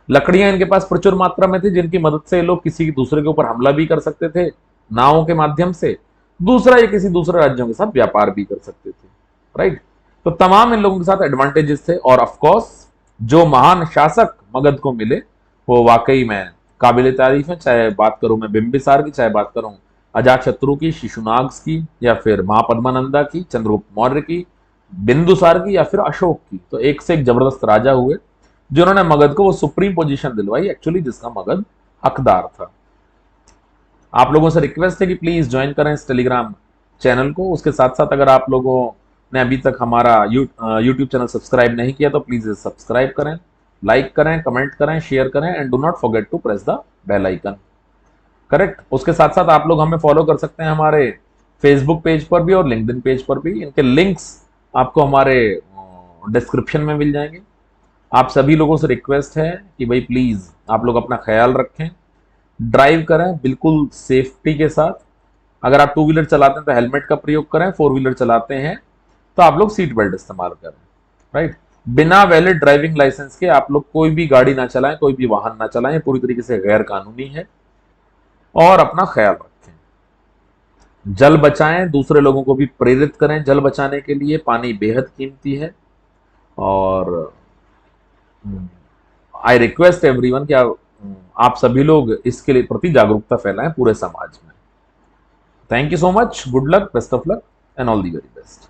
लकड़ियां इनके पास प्रचुर मात्रा में थी, जिनकी मदद से लोग किसी दूसरे के ऊपर हमला भी कर सकते थे नावों के माध्यम से। दूसरा, ये किसी दूसरे राज्यों के साथ व्यापार भी कर सकते थे। राइट, तो तमाम इन लोगों के साथ एडवांटेजेस थे, और ऑफकोर्स जो महान शासक मगध को मिले वो वाकई में काबिल तारीफ है। चाहे बात करूं मैं बिंबिसार की, चाहे बात करूं अजातशत्रु की, शिशुनाग की, या फिर महापद्मानंदा की, चंद्रगुप्त मौर्य की, बिंदुसार की, या फिर अशोक की, तो एक से एक जबरदस्त राजा हुए जिन्होंने मगध को वो सुप्रीम पोजीशन दिलवाई एक्चुअली, जिसका मगध हकदार था। आप लोगों से रिक्वेस्ट है कि प्लीज ज्वाइन करें इस टेलीग्राम चैनल को। उसके साथ साथ अगर आप लोगों ने अभी तक हमारा यूट्यूब चैनल सब्सक्राइब नहीं किया तो प्लीज सब्सक्राइब करें, लाइक करें, कमेंट करें, शेयर करें, and do not forget to press the bell icon. Correct. उसके साथ साथ आप लोग हमें फॉलो कर सकते हैं हमारे फेसबुक पेज पर भी और लिंक्डइन पेज पर भी। इनके लिंक्स आपको हमारे डिस्क्रिप्शन में मिल जाएंगे। आप सभी लोगों से रिक्वेस्ट है कि भाई प्लीज आप लोग अपना ख्याल रखें, ड्राइव करें बिल्कुल सेफ्टी के साथ। अगर आप टू व्हीलर चलाते हैं तो हेलमेट का प्रयोग करें, फोर व्हीलर चलाते हैं तो आप लोग सीट बेल्ट इस्तेमाल करें, राइट। बिना वैलिड ड्राइविंग लाइसेंस के आप लोग कोई भी गाड़ी ना चलाएं, कोई भी वाहन ना चलाएं, पूरी तरीके से गैर कानूनी है। और अपना ख्याल रखें, जल बचाएं, दूसरे लोगों को भी प्रेरित करें जल बचाने के लिए। पानी बेहद कीमती है। और आई रिक्वेस्ट एवरीवन कि आप सभी लोग इसके लिए प्रति जागरूकता फैलाएं पूरे समाज में। Thank you so much, good luck, best of luck and all the very best.